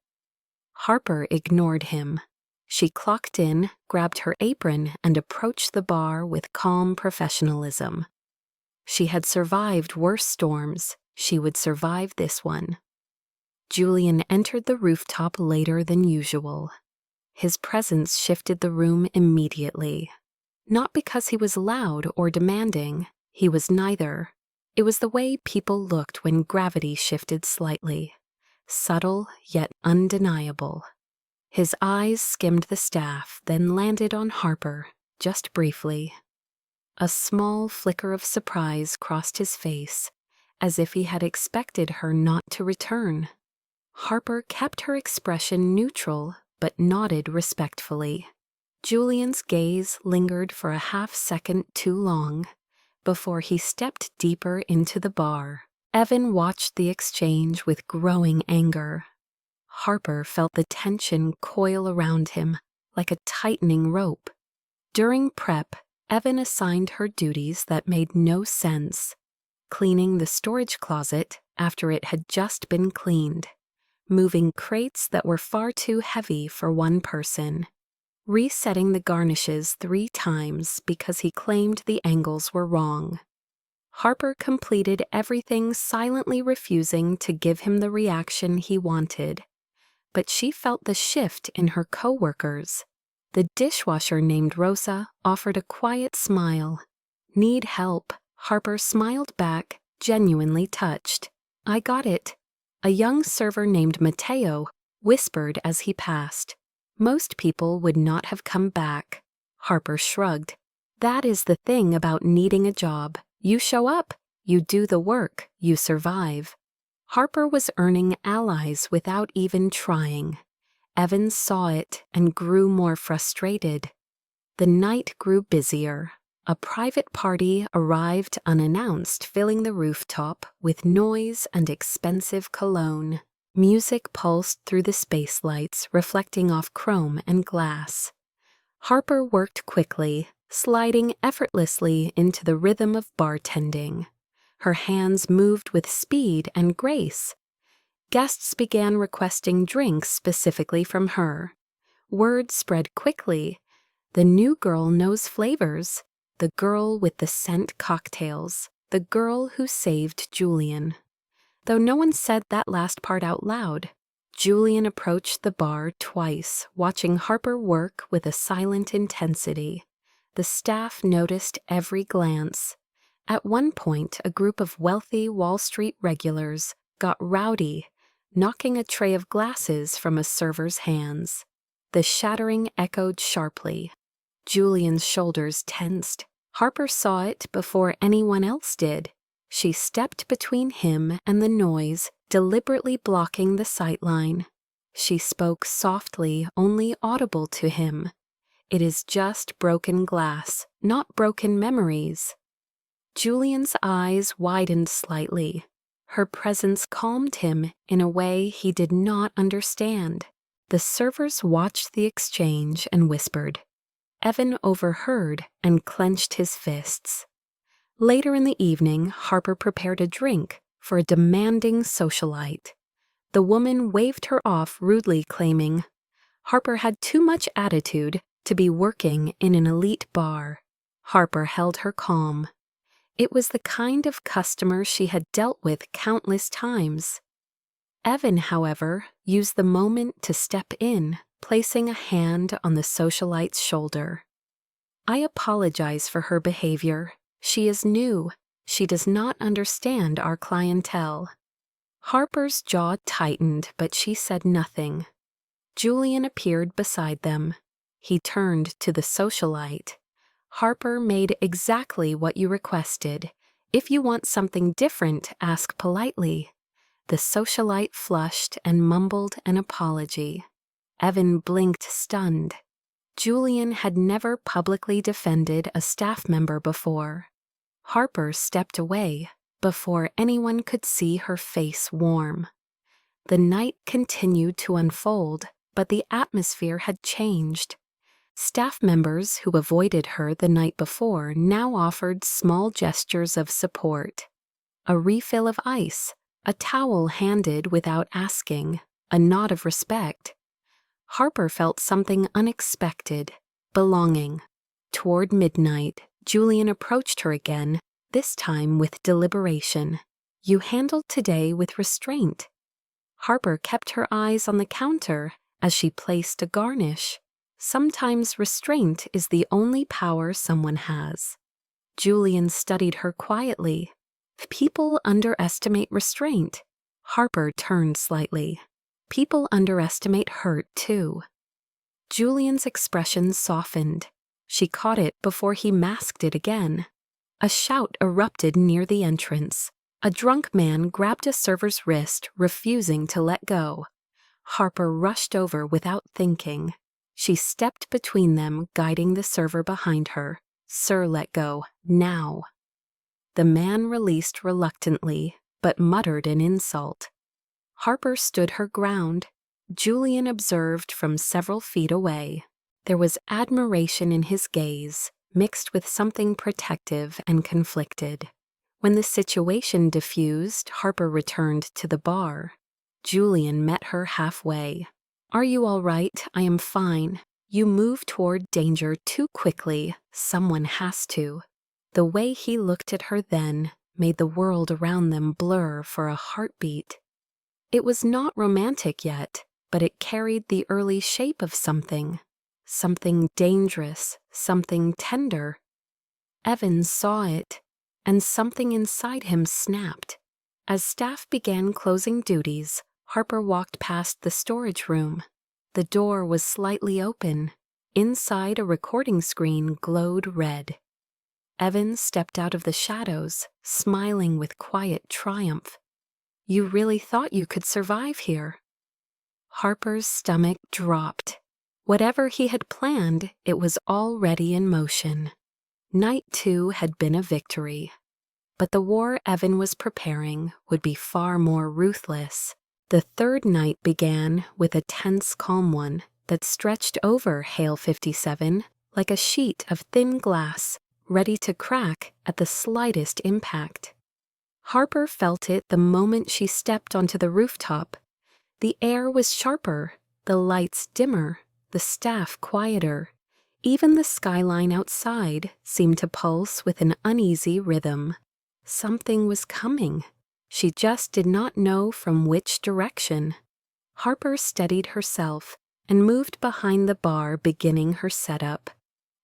A: Harper ignored him. She clocked in, grabbed her apron, and approached the bar with calm professionalism. She had survived worse storms. She would survive this one. Julian entered the rooftop later than usual. His presence shifted the room immediately. Not because he was loud or demanding. He was neither. It was the way people looked when gravity shifted slightly. Subtle yet undeniable. His eyes skimmed the staff, then landed on Harper, just briefly. A small flicker of surprise crossed his face, as if he had expected her not to return. Harper kept her expression neutral, but nodded respectfully. Julian's gaze lingered for a half-second too long, before he stepped deeper into the bar. Evan watched the exchange with growing anger. Harper felt the tension coil around him, like a tightening rope. During prep, Evan assigned her duties that made no sense. Cleaning the storage closet after it had just been cleaned. Moving crates that were far too heavy for one person. Resetting the garnishes 3 times because he claimed the angles were wrong. Harper completed everything, silently refusing to give him the reaction he wanted. But she felt the shift in her coworkers. The dishwasher named Rosa offered a quiet smile. Need help? Harper smiled back, genuinely touched. I got it. A young server named Mateo whispered as he passed. Most people would not have come back. Harper shrugged. That is the thing about needing a job. You show up, you do the work, you survive. Harper was earning allies without even trying. Evans saw it and grew more frustrated. The night grew busier. A private party arrived unannounced, filling the rooftop with noise and expensive cologne. Music pulsed through the space lights, reflecting off chrome and glass. Harper worked quickly, sliding effortlessly into the rhythm of bartending. Her hands moved with speed and grace. Guests began requesting drinks specifically from her. Word spread quickly. The new girl knows flavors. The girl with the scent cocktails. The girl who saved Julian. Though no one said that last part out loud, Julian approached the bar twice, watching Harper work with a silent intensity. The staff noticed every glance. At one point, a group of wealthy Wall Street regulars got rowdy, knocking a tray of glasses from a server's hands. The shattering echoed sharply. Julian's shoulders tensed. Harper saw it before anyone else did. She stepped between him and the noise, deliberately blocking the sightline. She spoke softly, only audible to him. It is just broken glass, not broken memories. Julian's eyes widened slightly. Her presence calmed him in a way he did not understand. The servers watched the exchange and whispered. Evan overheard and clenched his fists. Later in the evening, Harper prepared a drink for a demanding socialite. The woman waved her off rudely, claiming Harper had too much attitude to be working in an elite bar. Harper held her calm. It was the kind of customer she had dealt with countless times. Evan, however, used the moment to step in, placing a hand on the socialite's shoulder. "I apologize for her behavior. She is new. She does not understand our clientele." Harper's jaw tightened, but she said nothing. Julian appeared beside them. He turned to the socialite. "Harper made exactly what you requested. If you want something different, ask politely." The socialite flushed and mumbled an apology. Evan blinked, stunned. Julian had never publicly defended a staff member before. Harper stepped away before anyone could see her face warm. The night continued to unfold, but the atmosphere had changed. Staff members who avoided her the night before now offered small gestures of support. A refill of ice, a towel handed without asking, a nod of respect. Harper felt something unexpected, belonging. Toward midnight, Julian approached her again, this time with deliberation. "You handled today with restraint." Harper kept her eyes on the counter as she placed a garnish. Sometimes restraint is the only power someone has. Julian studied her quietly. "People underestimate restraint." Harper turned slightly. "People underestimate hurt, too." Julian's expression softened. She caught it before he masked it again. A shout erupted near the entrance. A drunk man grabbed a server's wrist, refusing to let go. Harper rushed over without thinking. She stepped between them, guiding the server behind her. "Sir, let go, now." The man released reluctantly, but muttered an insult. Harper stood her ground. Julian observed from several feet away. There was admiration in his gaze, mixed with something protective and conflicted. When the situation diffused, Harper returned to the bar. Julian met her halfway. "Are you all right? I am fine. You move toward danger too quickly. Someone has to." The way he looked at her then made the world around them blur for a heartbeat. It was not romantic yet, but it carried the early shape of something. Something dangerous, something tender. Evan saw it, and something inside him snapped. As staff began closing duties, Harper walked past the storage room. The door was slightly open. Inside, a recording screen glowed red. Evan stepped out of the shadows, smiling with quiet triumph. "You really thought you could survive here?" Harper's stomach dropped. Whatever he had planned, it was already in motion. Night 2 had been a victory. But the war Evan was preparing would be far more ruthless. The third night began with a tense, calm one that stretched over Hale 57 like a sheet of thin glass, ready to crack at the slightest impact. Harper felt it the moment she stepped onto the rooftop. The air was sharper, the lights dimmer, the staff quieter. Even the skyline outside seemed to pulse with an uneasy rhythm. Something was coming. She just did not know from which direction. Harper steadied herself and moved behind the bar, beginning her setup.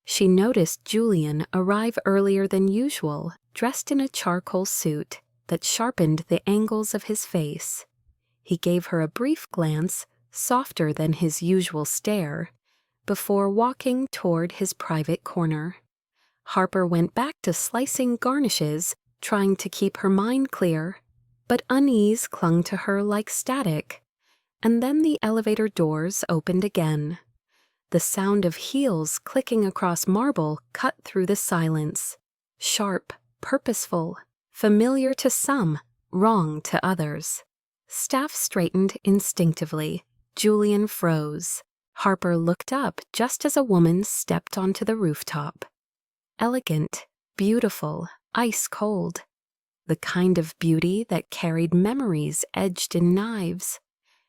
A: She noticed Julian arrive earlier than usual, dressed in a charcoal suit that sharpened the angles of his face. He gave her a brief glance, softer than his usual stare, before walking toward his private corner. Harper went back to slicing garnishes, trying to keep her mind clear, but unease clung to her like static. And then the elevator doors opened again. The sound of heels clicking across marble cut through the silence. Sharp, purposeful, familiar to some, wrong to others. Staff straightened instinctively. Julian froze. Harper looked up just as a woman stepped onto the rooftop. Elegant, beautiful, ice cold. The kind of beauty that carried memories edged in knives.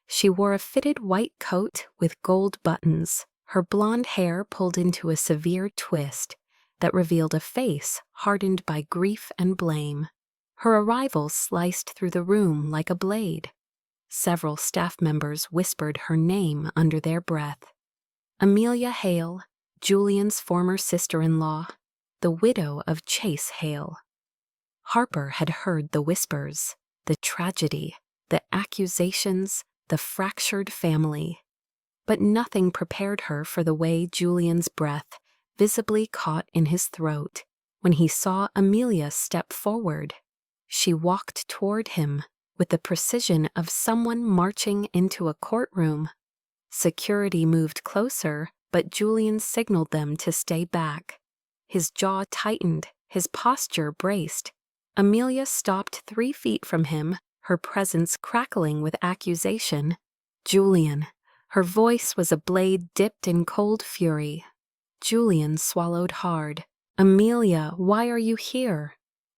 A: She wore a fitted white coat with gold buttons, her blonde hair pulled into a severe twist, that revealed a face hardened by grief and blame. Her arrival sliced through the room like a blade. Several staff members whispered her name under their breath. Amelia Hale, Julian's former sister-in-law, the widow of Chase Hale. Harper had heard the whispers, the tragedy, the accusations, the fractured family. But nothing prepared her for the way Julian's breath visibly caught in his throat when he saw Amelia step forward. She walked toward him with the precision of someone marching into a courtroom. Security moved closer, but Julian signaled them to stay back. His jaw tightened, his posture braced. Amelia stopped 3 feet from him, her presence crackling with accusation. Julian. Her voice was a blade dipped in cold fury. Julian swallowed hard. Amelia, why are you here?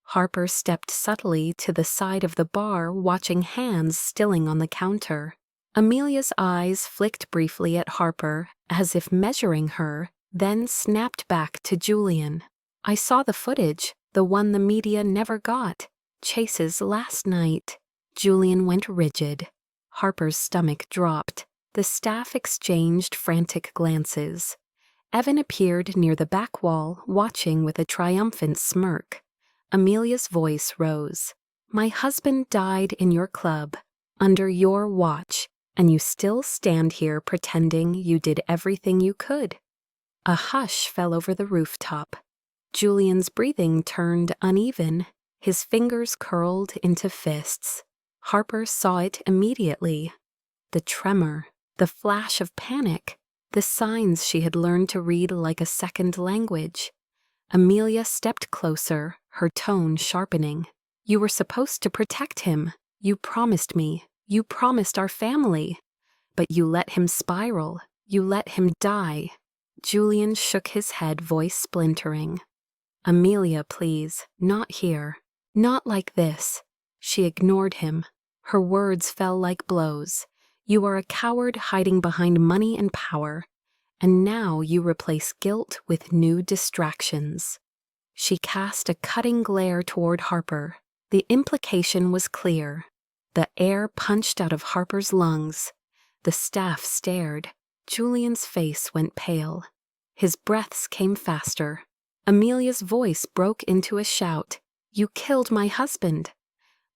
A: Harper stepped subtly to the side of the bar, watching hands stilling on the counter. Amelia's eyes flicked briefly at Harper, as if measuring her, then snapped back to Julian. I saw the footage, the one the media never got. Chase's last night. Julian went rigid. Harper's stomach dropped. The staff exchanged frantic glances. Evan appeared near the back wall, watching with a triumphant smirk. Amelia's voice rose. My husband died in your club, under your watch, and you still stand here pretending you did everything you could. A hush fell over the rooftop. Julian's breathing turned uneven, his fingers curled into fists. Harper saw it immediately. The tremor, the flash of panic, the signs she had learned to read like a second language. Amelia stepped closer, her tone sharpening. You were supposed to protect him. You promised me. You promised our family. But you let him spiral. You let him die. Julian shook his head, voice splintering. Amelia, please, not here. Not like this. She ignored him. Her words fell like blows. You are a coward hiding behind money and power, and now you replace guilt with new distractions. She cast a cutting glare toward Harper. The implication was clear. The air punched out of Harper's lungs. The staff stared. Julian's face went pale. His breaths came faster. Amelia's voice broke into a shout. You killed my husband.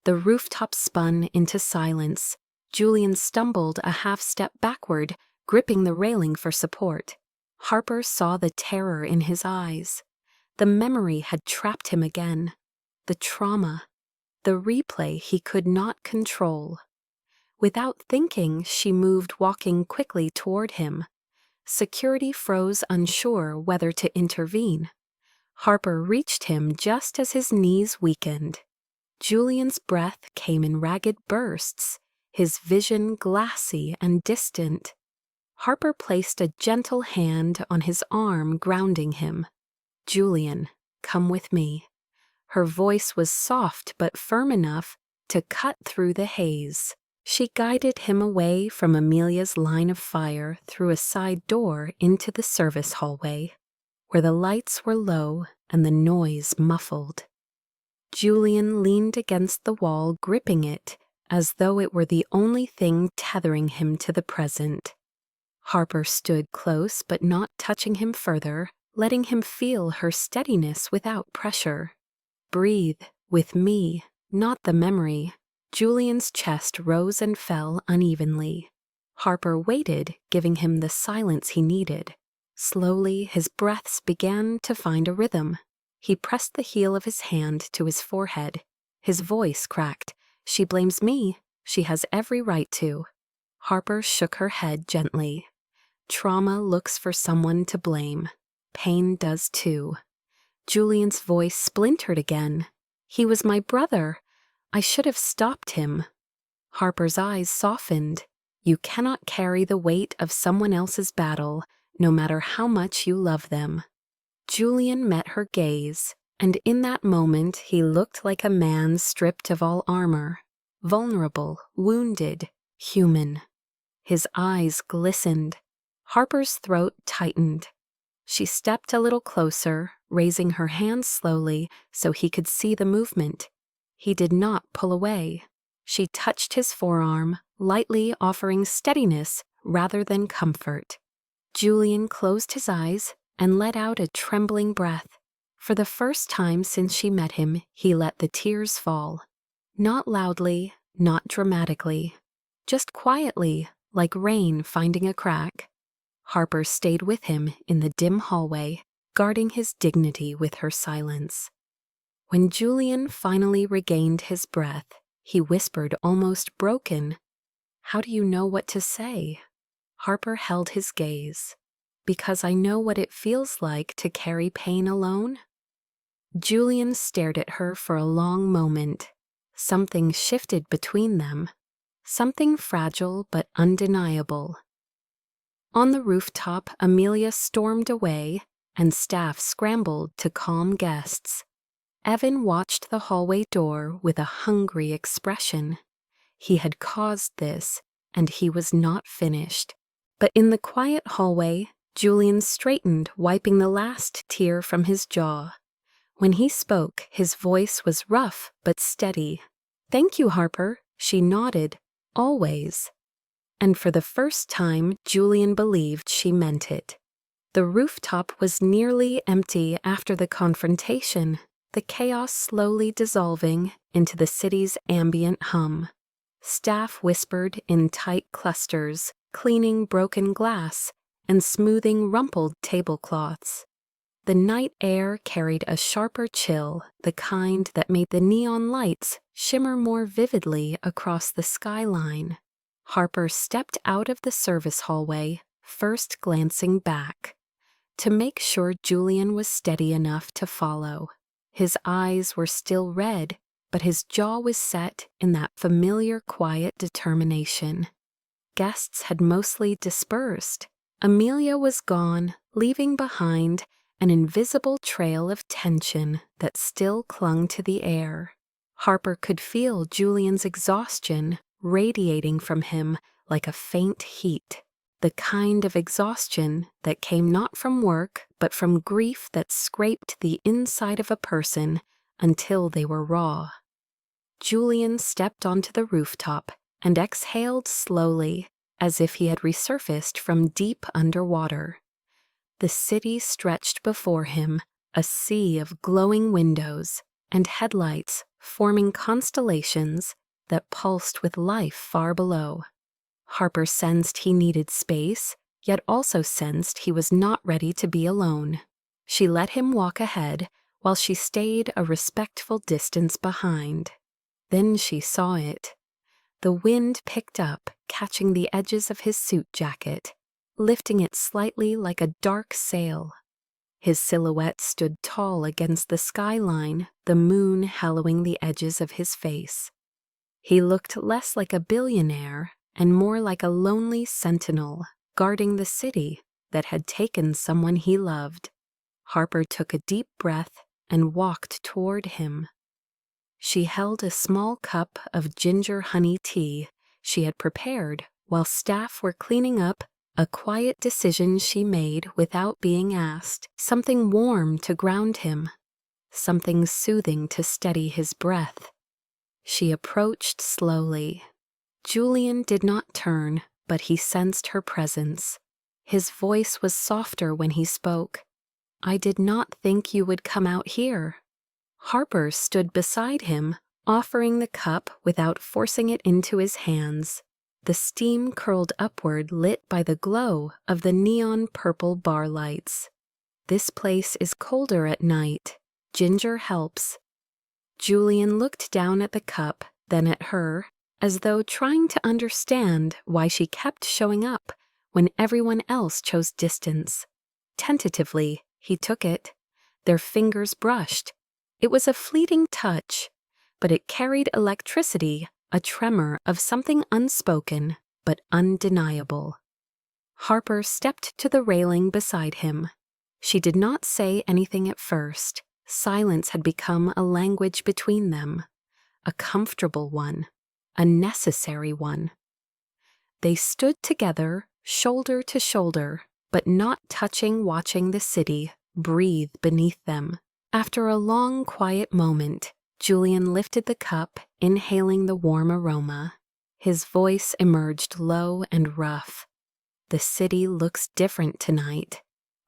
A: The rooftop spun into silence. Julian stumbled a half-step backward, gripping the railing for support. Harper saw the terror in his eyes. The memory had trapped him again. The trauma. The replay he could not control. Without thinking, she moved, walking quickly toward him. Security froze, unsure whether to intervene. Harper reached him just as his knees weakened. Julian's breath came in ragged bursts, his vision glassy and distant. Harper placed a gentle hand on his arm, grounding him. Julian, come with me. Her voice was soft but firm enough to cut through the haze. She guided him away from Amelia's line of fire through a side door into the service hallway, where the lights were low and the noise muffled. Julian leaned against the wall, gripping it as though it were the only thing tethering him to the present. Harper stood close but not touching him further, letting him feel her steadiness without pressure. Breathe, with me, not the memory. Julian's chest rose and fell unevenly. Harper waited, giving him the silence he needed. Slowly, his breaths began to find a rhythm. He pressed the heel of his hand to his forehead. His voice cracked. She blames me. She has every right to. Harper shook her head gently. Trauma looks for someone to blame. Pain does too. Julian's voice splintered again. He was my brother. I should have stopped him. Harper's eyes softened. You cannot carry the weight of someone else's battle, no matter how much you love them. Julian met her gaze, and in that moment he looked like a man stripped of all armor, vulnerable, wounded, human. His eyes glistened. Harper's throat tightened. She stepped a little closer, raising her hands slowly so he could see the movement. He did not pull away. She touched his forearm, lightly offering steadiness rather than comfort. Julian closed his eyes and let out a trembling breath. For the first time since she met him, he let the tears fall. Not loudly, not dramatically, just quietly, like rain finding a crack. Harper stayed with him in the dim hallway, guarding his dignity with her silence. When Julian finally regained his breath, he whispered almost broken, "How do you know what to say?" Harper held his gaze. "Because I know what it feels like to carry pain alone." Julian stared at her for a long moment. Something shifted between them. Something fragile but undeniable. On the rooftop, Amelia stormed away, and staff scrambled to calm guests. Evan watched the hallway door with a hungry expression. He had caused this, and he was not finished. But in the quiet hallway, Julian straightened, wiping the last tear from his jaw. When he spoke, his voice was rough but steady. "Thank you, Harper," she nodded. "Always." And for the first time, Julian believed she meant it. The rooftop was nearly empty after the confrontation, the chaos slowly dissolving into the city's ambient hum. Staff whispered in tight clusters, cleaning broken glass and smoothing rumpled tablecloths. The night air carried a sharper chill, the kind that made the neon lights shimmer more vividly across the skyline. Harper stepped out of the service hallway, first glancing back, to make sure Julian was steady enough to follow. His eyes were still red, but his jaw was set in that familiar quiet determination. Guests had mostly dispersed. Amelia was gone, leaving behind an invisible trail of tension that still clung to the air. Harper could feel Julian's exhaustion radiating from him like a faint heat, the kind of exhaustion that came not from work but from grief that scraped the inside of a person until they were raw. Julian stepped onto the rooftop and exhaled slowly, as if he had resurfaced from deep underwater. The city stretched before him, a sea of glowing windows and headlights forming constellations that pulsed with life far below. Harper sensed he needed space, yet also sensed he was not ready to be alone. She let him walk ahead while she stayed a respectful distance behind. Then she saw it. The wind picked up, catching the edges of his suit jacket, lifting it slightly like a dark sail. His silhouette stood tall against the skyline, the moon hallowing the edges of his face. He looked less like a billionaire and more like a lonely sentinel, guarding the city that had taken someone he loved. Harper took a deep breath and walked toward him. She held a small cup of ginger honey tea she had prepared while staff were cleaning up, a quiet decision she made without being asked, something warm to ground him, something soothing to steady his breath. She approached slowly. Julian did not turn, but he sensed her presence. His voice was softer when he spoke. "I did not think you would come out here." Harper stood beside him, offering the cup without forcing it into his hands. The steam curled upward, lit by the glow of the neon purple bar lights. "This place is colder at night. Ginger helps." Julian looked down at the cup, then at her, as though trying to understand why she kept showing up when everyone else chose distance. Tentatively, he took it. Their fingers brushed. It was a fleeting touch, but it carried electricity, a tremor of something unspoken but undeniable. Harper stepped to the railing beside him. She did not say anything at first. Silence had become a language between them, a comfortable one, a necessary one. They stood together, shoulder to shoulder, but not touching, watching the city breathe beneath them. After a long, quiet moment, Julian lifted the cup, inhaling the warm aroma. His voice emerged low and rough. The city looks different tonight.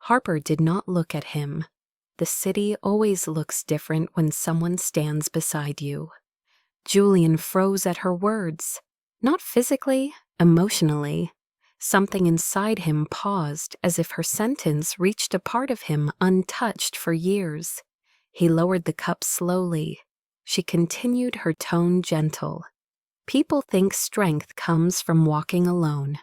A: Harper did not look at him. The city always looks different when someone stands beside you. Julian froze at her words. Not physically, emotionally. Something inside him paused as if her sentence reached a part of him untouched for years. He lowered the cup slowly. She continued, her tone gentle. People think strength comes from walking alone,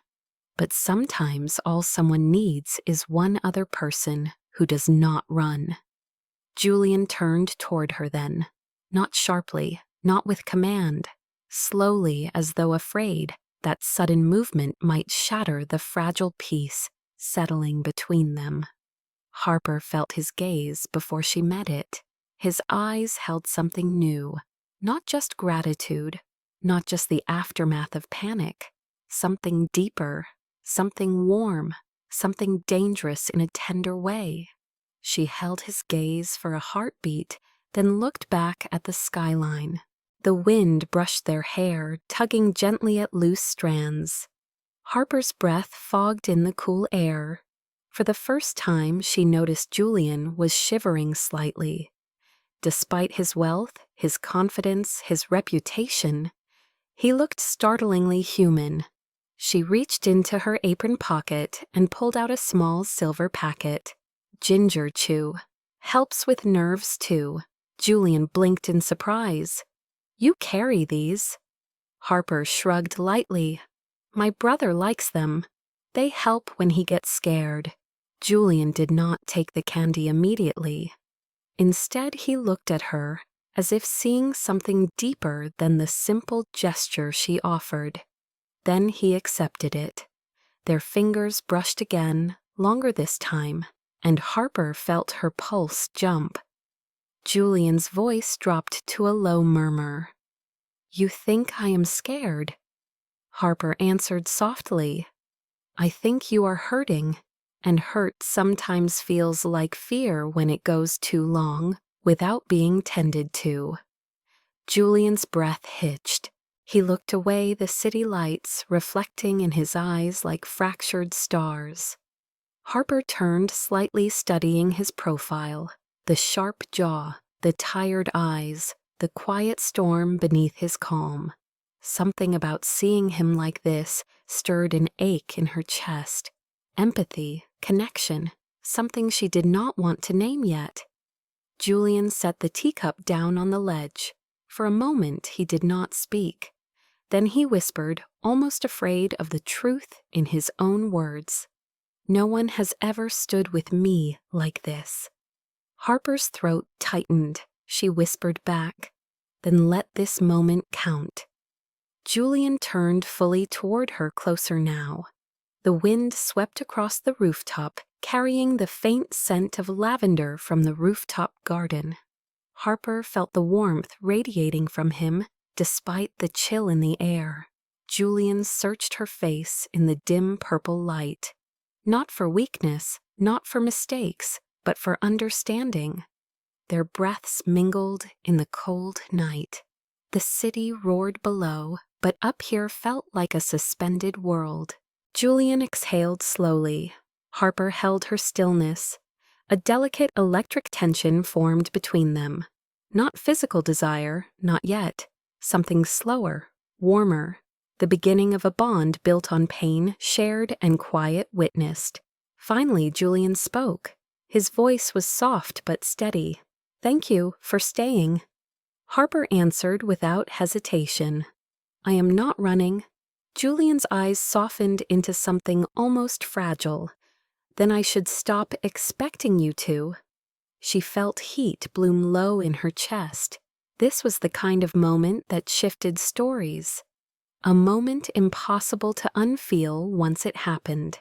A: but sometimes all someone needs is one other person who does not run. Julian turned toward her then, not sharply, not with command, slowly as though afraid that sudden movement might shatter the fragile peace settling between them. Harper felt his gaze before she met it. His eyes held something new, not just gratitude, not just the aftermath of panic, something deeper, something warm, something dangerous in a tender way. She held his gaze for a heartbeat, then looked back at the skyline. The wind brushed their hair, tugging gently at loose strands. Harper's breath fogged in the cool air. For the first time, she noticed Julian was shivering slightly. Despite his wealth, his confidence, his reputation, he looked startlingly human. She reached into her apron pocket and pulled out a small silver packet. Ginger chew. Helps with nerves too. Julian blinked in surprise. You carry these? Harper shrugged lightly. My brother likes them. They help when he gets scared. Julian did not take the candy immediately. Instead, he looked at her, as if seeing something deeper than the simple gesture she offered. Then he accepted it. Their fingers brushed again, longer this time, and Harper felt her pulse jump. Julian's voice dropped to a low murmur. You think I am scared? Harper answered softly. I think you are hurting, and hurt sometimes feels like fear when it goes too long, without being tended to. Julian's breath hitched. He looked away, the city lights reflecting in his eyes like fractured stars. Harper turned slightly, studying his profile, the sharp jaw, the tired eyes, the quiet storm beneath his calm. Something about seeing him like this stirred an ache in her chest. Empathy, connection, something she did not want to name yet. Julian set the teacup down on the ledge. For a moment he did not speak. Then he whispered, almost afraid of the truth in his own words. No one has ever stood with me like this. Harper's throat tightened. She whispered back, then let this moment count. Julian turned fully toward her, closer now. The wind swept across the rooftop, carrying the faint scent of lavender from the rooftop garden. Harper felt the warmth radiating from him, despite the chill in the air. Julian searched her face in the dim purple light. Not for weakness, not for mistakes, but for understanding. Their breaths mingled in the cold night. The city roared below, but up here felt like a suspended world. Julian exhaled slowly. Harper held her stillness. A delicate electric tension formed between them. Not physical desire, not yet. Something slower, warmer. The beginning of a bond built on pain, shared and quiet witnessed. Finally, Julian spoke. His voice was soft but steady. Thank you for staying. Harper answered without hesitation. I am not running. Julian's eyes softened into something almost fragile. Then I should stop expecting you to. She felt heat bloom low in her chest. This was the kind of moment that shifted stories. A moment impossible to unfeel once it happened.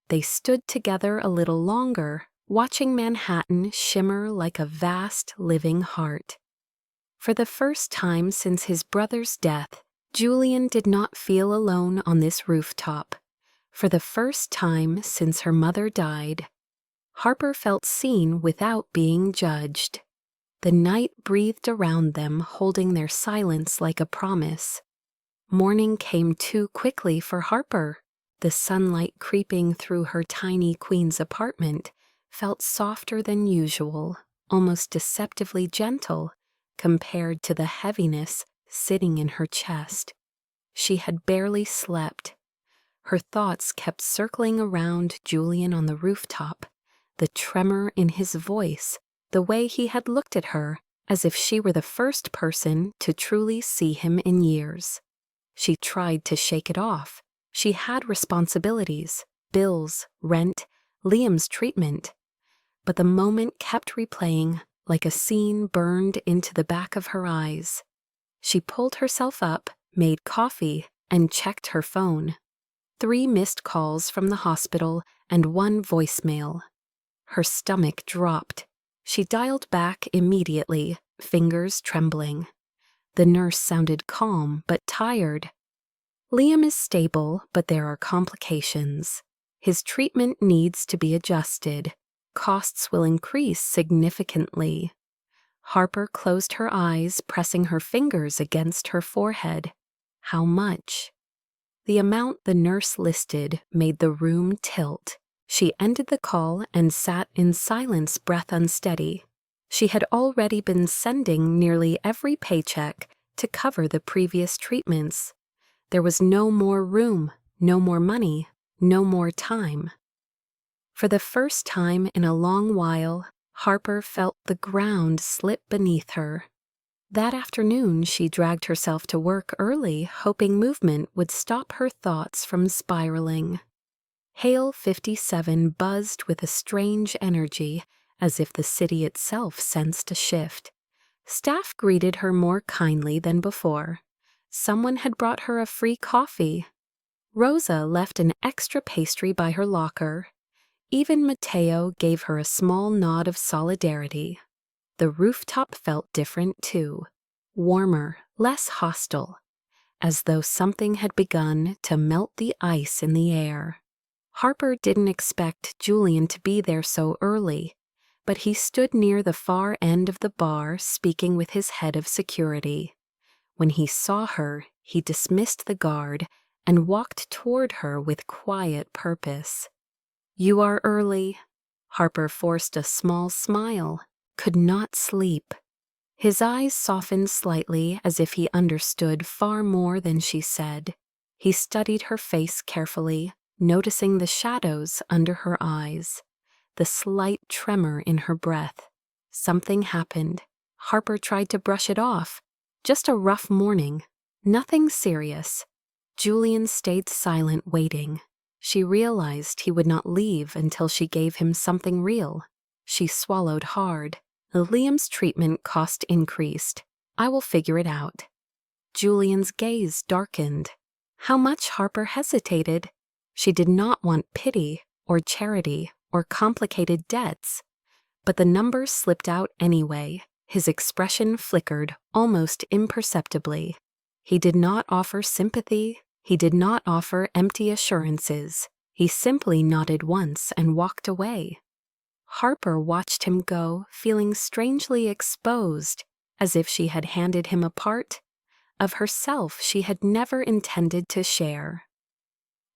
A: They stood together a little longer, watching Manhattan shimmer like a vast living heart. For the first time since his brother's death, Julian did not feel alone on this rooftop. For the first time since her mother died, Harper felt seen without being judged. The night breathed around them, holding their silence like a promise. Morning came too quickly for Harper. The sunlight creeping through her tiny queen's apartment felt softer than usual, almost deceptively gentle, compared to the heaviness sitting in her chest. She had barely slept. Her thoughts kept circling around Julian on the rooftop, the tremor in his voice, the way he had looked at her, as if she were the first person to truly see him in years. She tried to shake it off. She had responsibilities, bills, rent, Liam's treatment. But the moment kept replaying like a scene burned into the back of her eyes. She pulled herself up, made coffee, and checked her phone. 3 missed calls from the hospital and 1 voicemail. Her stomach dropped. She dialed back immediately, fingers trembling. The nurse sounded calm but tired. Liam is stable, but there are complications. His treatment needs to be adjusted. Costs will increase significantly. Harper closed her eyes, pressing her fingers against her forehead. How much? The amount the nurse listed made the room tilt. She ended the call and sat in silence, breath unsteady. She had already been sending nearly every paycheck to cover the previous treatments. There was no more room, no more money, no more time. For the first time in a long while, Harper felt the ground slip beneath her. That afternoon, she dragged herself to work early, hoping movement would stop her thoughts from spiraling. Hale 57 buzzed with a strange energy, as if the city itself sensed a shift. Staff greeted her more kindly than before. Someone had brought her a free coffee. Rosa left an extra pastry by her locker. Even Mateo gave her a small nod of solidarity. The rooftop felt different too, warmer, less hostile, as though something had begun to melt the ice in the air. Harper didn't expect Julian to be there so early, but he stood near the far end of the bar speaking with his head of security. When he saw her, he dismissed the guard and walked toward her with quiet purpose. "You are early." Harper forced a small smile, could not sleep. His eyes softened slightly as if he understood far more than she said. He studied her face carefully, noticing the shadows under her eyes, the slight tremor in her breath. Something happened. Harper tried to brush it off. Just a rough morning. Nothing serious. Julian stayed silent, waiting. She realized he would not leave until she gave him something real. She swallowed hard. Liam's treatment cost increased. I will figure it out. Julian's gaze darkened. How much? Harper hesitated. She did not want pity or charity or complicated debts. But the numbers slipped out anyway. His expression flickered almost imperceptibly. He did not offer sympathy. He did not offer empty assurances. He simply nodded once and walked away. Harper watched him go, feeling strangely exposed, as if she had handed him a part of herself she had never intended to share.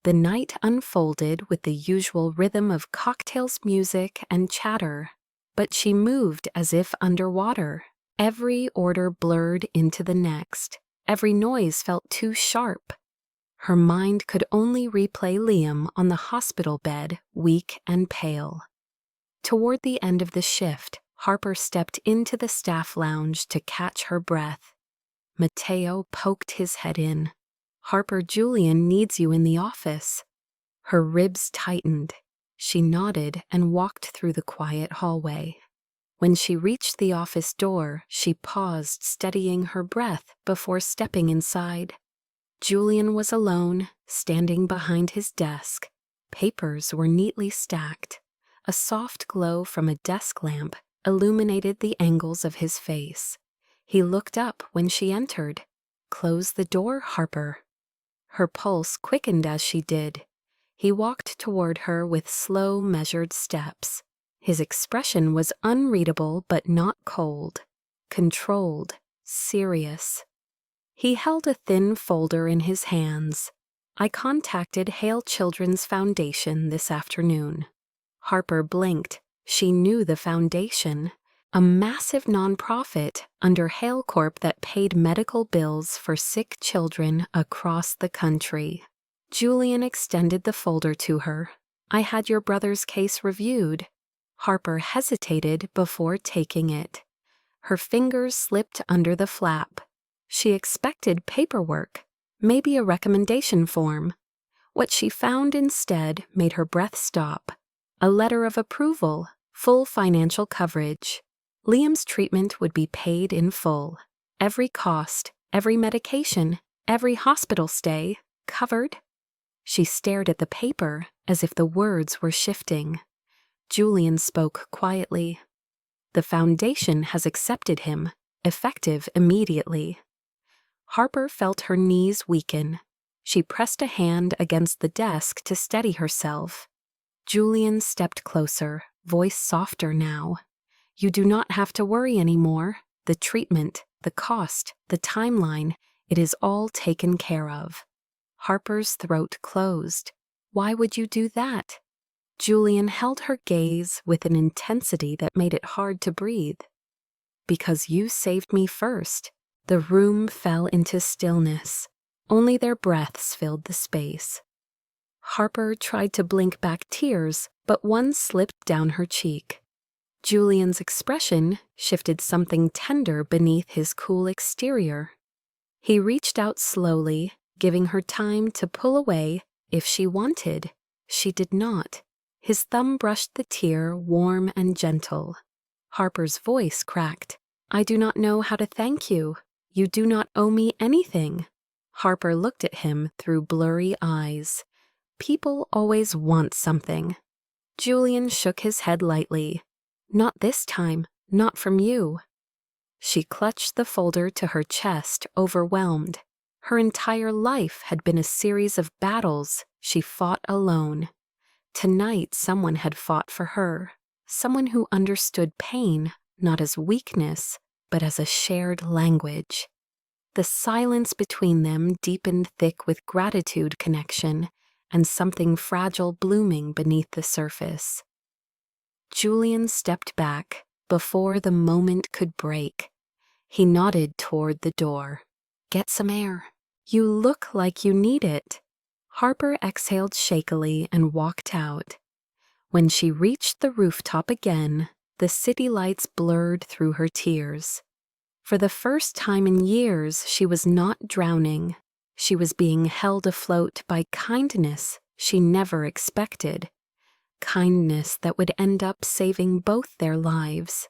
A: The night unfolded with the usual rhythm of cocktails, music, and chatter, but she moved as if underwater. Every order blurred into the next. Every noise felt too sharp. Her mind could only replay Liam on the hospital bed, weak and pale. Toward the end of the shift, Harper stepped into the staff lounge to catch her breath. Mateo poked his head in. "Harper, Julian needs you in the office." Her ribs tightened. She nodded and walked through the quiet hallway. When she reached the office door, she paused, steadying her breath before stepping inside. Julian was alone, standing behind his desk. Papers were neatly stacked. A soft glow from a desk lamp illuminated the angles of his face. He looked up when she entered. "Close the door, Harper." Her pulse quickened as she did. He walked toward her with slow, measured steps. His expression was unreadable but not cold, controlled, serious. He held a thin folder in his hands. I contacted Hale Children's Foundation this afternoon. Harper blinked. She knew the foundation, a massive nonprofit under Hale Corp that paid medical bills for sick children across the country. Julian extended the folder to her. I had your brother's case reviewed. Harper hesitated before taking it. Her fingers slipped under the flap. She expected paperwork, maybe a recommendation form. What she found instead made her breath stop. A letter of approval, full financial coverage. Liam's treatment would be paid in full. Every cost, every medication, every hospital stay, covered. She stared at the paper as if the words were shifting. Julian spoke quietly. The foundation has accepted him, effective immediately. Harper felt her knees weaken. She pressed a hand against the desk to steady herself. Julian stepped closer, voice softer now. You do not have to worry anymore. The treatment, the cost, the timeline, it is all taken care of. Harper's throat closed. Why would you do that? Julian held her gaze with an intensity that made it hard to breathe. Because you saved me first. The room fell into stillness. Only their breaths filled the space. Harper tried to blink back tears, but one slipped down her cheek. Julian's expression shifted something tender beneath his cool exterior. He reached out slowly, giving her time to pull away if she wanted. She did not. His thumb brushed the tear, warm and gentle. Harper's voice cracked. I do not know how to thank you. You do not owe me anything. Harper looked at him through blurry eyes. People always want something. Julian shook his head lightly. Not this time, not from you. She clutched the folder to her chest, overwhelmed. Her entire life had been a series of battles she fought alone. Tonight someone had fought for her, someone who understood pain not as weakness, but as a shared language. The silence between them deepened thick with gratitude connection and something fragile blooming beneath the surface. Julian stepped back before the moment could break. He nodded toward the door. Get some air. You look like you need it. Harper exhaled shakily and walked out. When she reached the rooftop again, the city lights blurred through her tears. For the first time in years, she was not drowning. She was being held afloat by kindness she never expected. Kindness that would end up saving both their lives.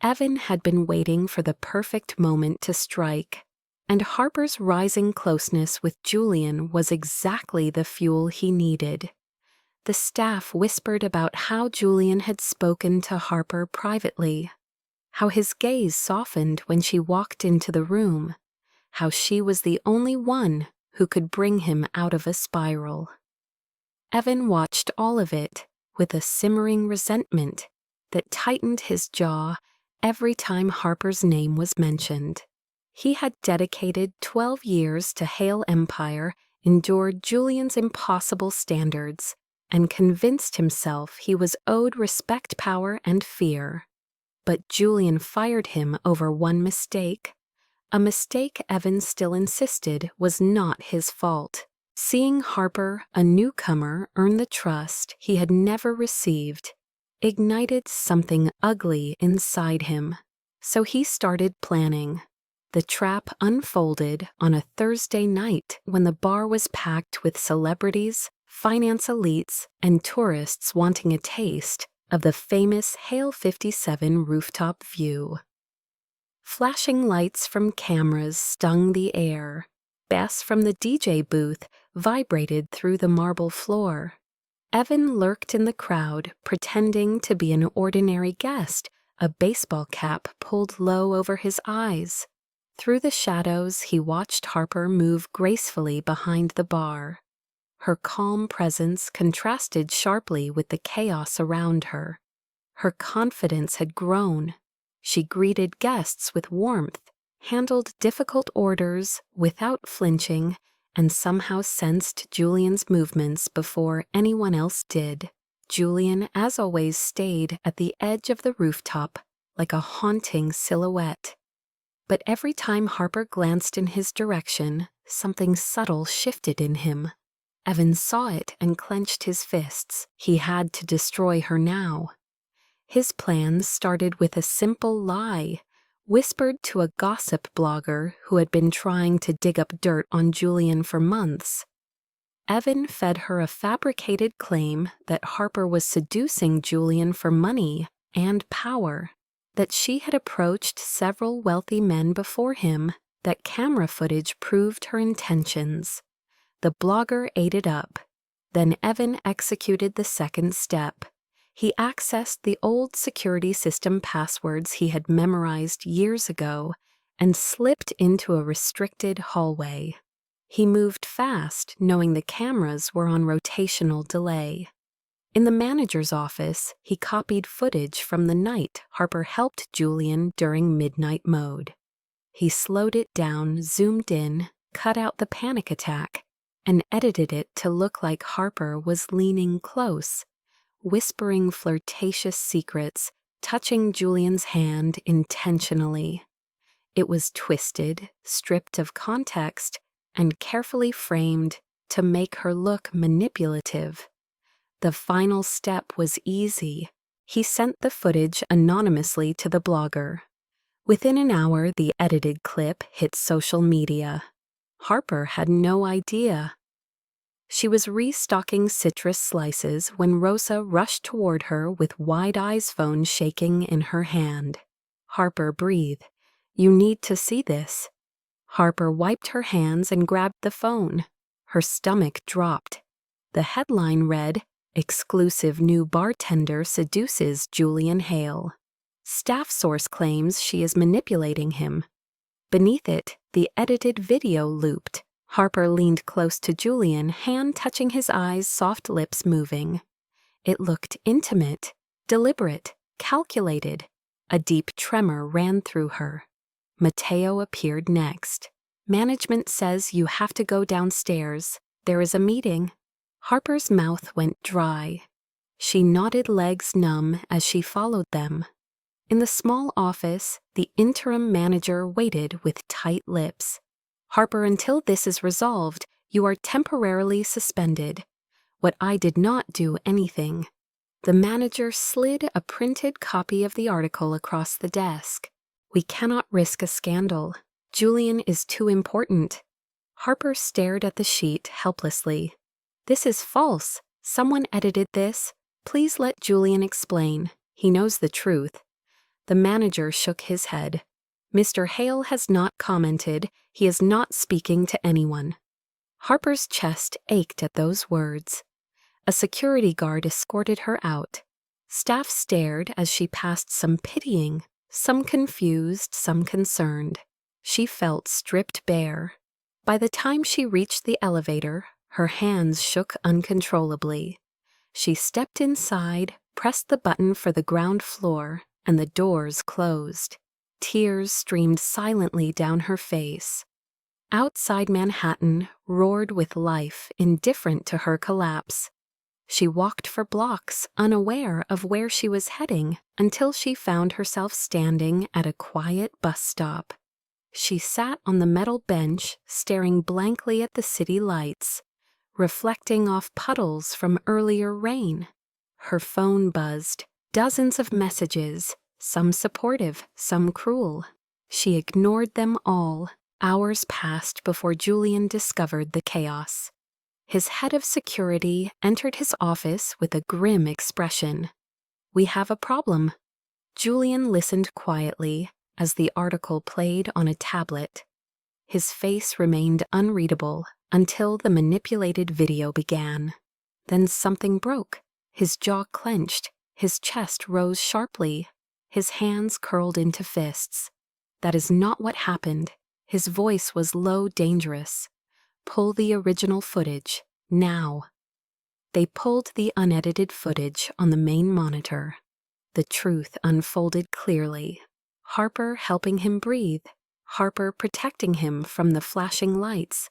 A: Evan had been waiting for the perfect moment to strike, and Harper's rising closeness with Julian was exactly the fuel he needed. The staff whispered about how Julian had spoken to Harper privately, how his gaze softened when she walked into the room, how she was the only one who could bring him out of a spiral. Evan watched all of it with a simmering resentment that tightened his jaw every time Harper's name was mentioned. He had dedicated 12 years to Hale Empire, endured Julian's impossible standards, and convinced himself he was owed respect, power, and fear. But Julian fired him over one mistake, a mistake Evan still insisted was not his fault. Seeing Harper, a newcomer, earn the trust he had never received, ignited something ugly inside him. So he started planning. The trap unfolded on a Thursday night when the bar was packed with celebrities, finance elites, and tourists wanting a taste of the famous Hale 57 rooftop view. Flashing lights from cameras stung the air. Bass from the DJ booth vibrated through the marble floor. Evan lurked in the crowd, pretending to be an ordinary guest, a baseball cap pulled low over his eyes. Through the shadows, he watched Harper move gracefully behind the bar. Her calm presence contrasted sharply with the chaos around her. Her confidence had grown. She greeted guests with warmth, handled difficult orders without flinching, and somehow sensed Julian's movements before anyone else did. Julian, as always, stayed at the edge of the rooftop, like a haunting silhouette. But every time Harper glanced in his direction, something subtle shifted in him. Evan saw it and clenched his fists. He had to destroy her now. His plans started with a simple lie, whispered to a gossip blogger who had been trying to dig up dirt on Julian for months. Evan fed her a fabricated claim that Harper was seducing Julian for money and power, that she had approached several wealthy men before him, that camera footage proved her intentions. The blogger ate it up. Then Evan executed the second step. He accessed the old security system passwords he had memorized years ago and slipped into a restricted hallway. He moved fast, knowing the cameras were on rotational delay. In the manager's office, he copied footage from the night Harper helped Julian during midnight mode. He slowed it down, zoomed in, cut out the panic attack, and edited it to look like Harper was leaning close, whispering flirtatious secrets, touching Julian's hand intentionally. It was twisted, stripped of context, and carefully framed to make her look manipulative. The final step was easy. He sent the footage anonymously to the blogger. Within an hour, the edited clip hit social media. Harper had no idea. She was restocking citrus slices when Rosa rushed toward her with Wide-Eye's phone shaking in her hand. Harper breathed. "You need to see this." Harper wiped her hands and grabbed the phone. Her stomach dropped. The headline read, "Exclusive new bartender seduces Julian Hale. Staff source claims she is manipulating him." Beneath it, the edited video looped. Harper leaned close to Julian, hand touching his eyes, soft lips moving. It looked intimate, deliberate, calculated. A deep tremor ran through her. Mateo appeared next. "Management says you have to go downstairs. There is a meeting." Harper's mouth went dry. She nodded, legs numb, as she followed them. In the small office, the interim manager waited with tight lips. "Harper, until this is resolved, you are temporarily suspended." What I did not do anything. The manager slid a printed copy of the article across the desk. "We cannot risk a scandal. Julian is too important." Harper stared at the sheet helplessly. "This is false. Someone edited this. Please let Julian explain. He knows the truth." The manager shook his head. "Mr. Hale has not commented. He is not speaking to anyone." Harper's chest ached at those words. A security guard escorted her out. Staff stared as she passed, some pitying, some confused, some concerned. She felt stripped bare. By the time she reached the elevator, her hands shook uncontrollably. She stepped inside, pressed the button for the ground floor, and the doors closed. Tears streamed silently down her face. Outside Manhattan roared with life, indifferent to her collapse. She walked for blocks, unaware of where she was heading, until she found herself standing at a quiet bus stop. She sat on the metal bench, staring blankly at the city lights, reflecting off puddles from earlier rain. Her phone buzzed, dozens of messages, some supportive, some cruel. She ignored them all. Hours passed before Julian discovered the chaos. His head of security entered his office with a grim expression. "We have a problem." Julian listened quietly as the article played on a tablet. His face remained unreadable until the manipulated video began. Then something broke. His jaw clenched, his chest rose sharply, his hands curled into fists. "That is not what happened." His voice was low, dangerous. "Pull the original footage. Now. They pulled the unedited footage on the main monitor. The truth unfolded clearly. Harper helping him breathe. Harper protecting him from the flashing lights.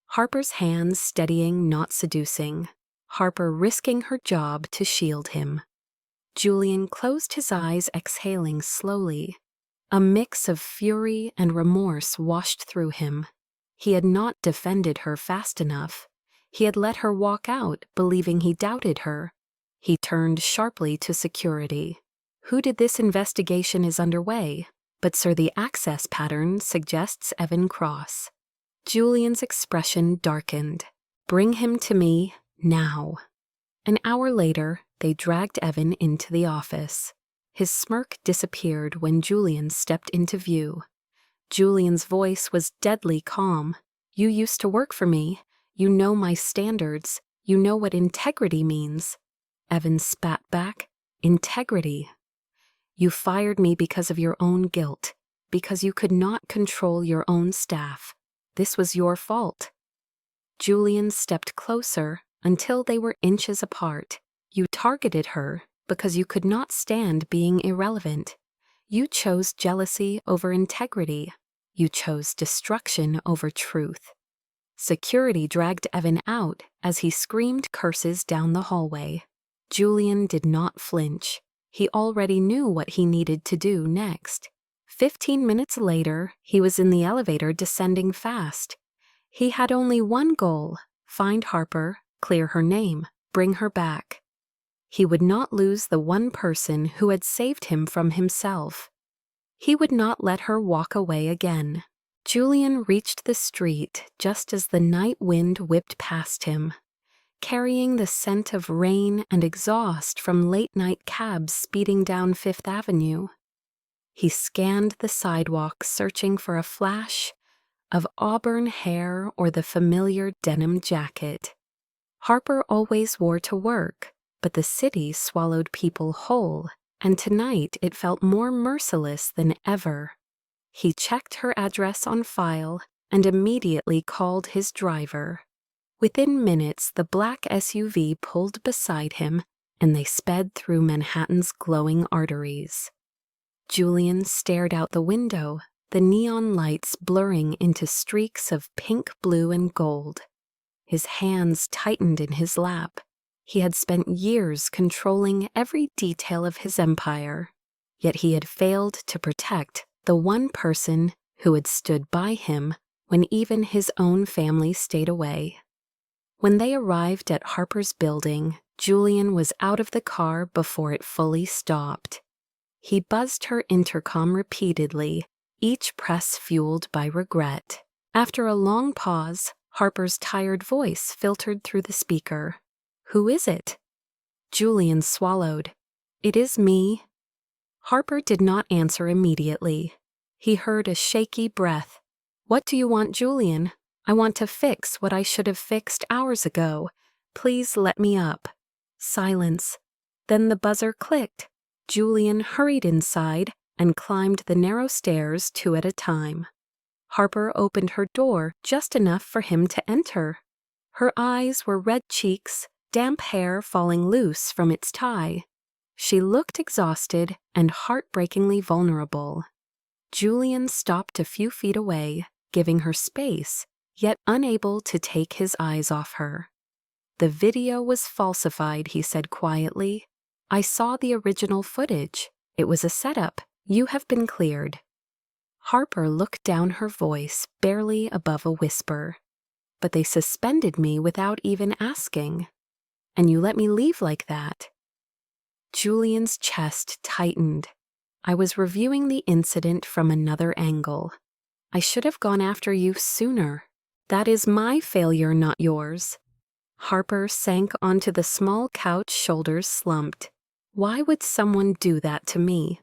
A: Harper's hands steadying, not seducing. Harper risking her job to shield him. Julian closed his eyes, exhaling slowly. A mix of fury and remorse washed through him. He had not defended her fast enough. He had let her walk out, believing he doubted her. He turned sharply to security. Who did this investigation is underway? But sir, the access pattern suggests Evan Cross. Julian's expression darkened. Bring him to me, now. An hour later, they dragged Evan into the office. His smirk disappeared when Julian stepped into view. Julian's voice was deadly calm. You used to work for me. You know my standards. You know what integrity means. Evan spat back. Integrity. You fired me because of your own guilt, because you could not control your own staff. This was your fault. Julian stepped closer until they were inches apart. You targeted her because you could not stand being irrelevant. You chose jealousy over integrity. You chose destruction over truth. Security dragged Evan out as he screamed curses down the hallway. Julian did not flinch. He already knew what he needed to do next. 15 minutes later, he was in the elevator descending fast. He had only one goal: find Harper, clear her name, bring her back. He would not lose the one person who had saved him from himself. He would not let her walk away again. Julian reached the street just as the night wind whipped past him, carrying the scent of rain and exhaust from late-night cabs speeding down Fifth Avenue. He scanned the sidewalk, searching for a flash of auburn hair or the familiar denim jacket. Harper always wore to work, but the city swallowed people whole, and tonight it felt more merciless than ever. He checked her address on file and immediately called his driver. Within minutes, the black SUV pulled beside him, and they sped through Manhattan's glowing arteries. Julian stared out the window, the neon lights blurring into streaks of pink, blue, and gold. His hands tightened in his lap. He had spent years controlling every detail of his empire, yet he had failed to protect the one person who had stood by him when even his own family stayed away. When they arrived at Harper's building, Julian was out of the car before it fully stopped. He buzzed her intercom repeatedly, each press fueled by regret. After a long pause, Harper's tired voice filtered through the speaker. "Who is it?" Julian swallowed. "It is me." Harper did not answer immediately. He heard a shaky breath. "What do you want, Julian? I want to fix what I should have fixed hours ago. Please let me up." Silence. Then the buzzer clicked. Julian hurried inside and climbed the narrow stairs 2 at a time. Harper opened her door just enough for him to enter. Her eyes were red cheeks, damp hair falling loose from its tie. She looked exhausted and heartbreakingly vulnerable. Julian stopped a few feet away, giving her space, yet unable to take his eyes off her. "The video was falsified," he said quietly. "I saw the original footage. It was a setup. You have been cleared." Harper looked down, her voice barely above a whisper. "But they suspended me without even asking. And you let me leave like that." Julian's chest tightened. "I was reviewing the incident from another angle. I should have gone after you sooner. That is my failure, not yours." Harper sank onto the small couch, shoulders slumped. "Why would someone do that to me?"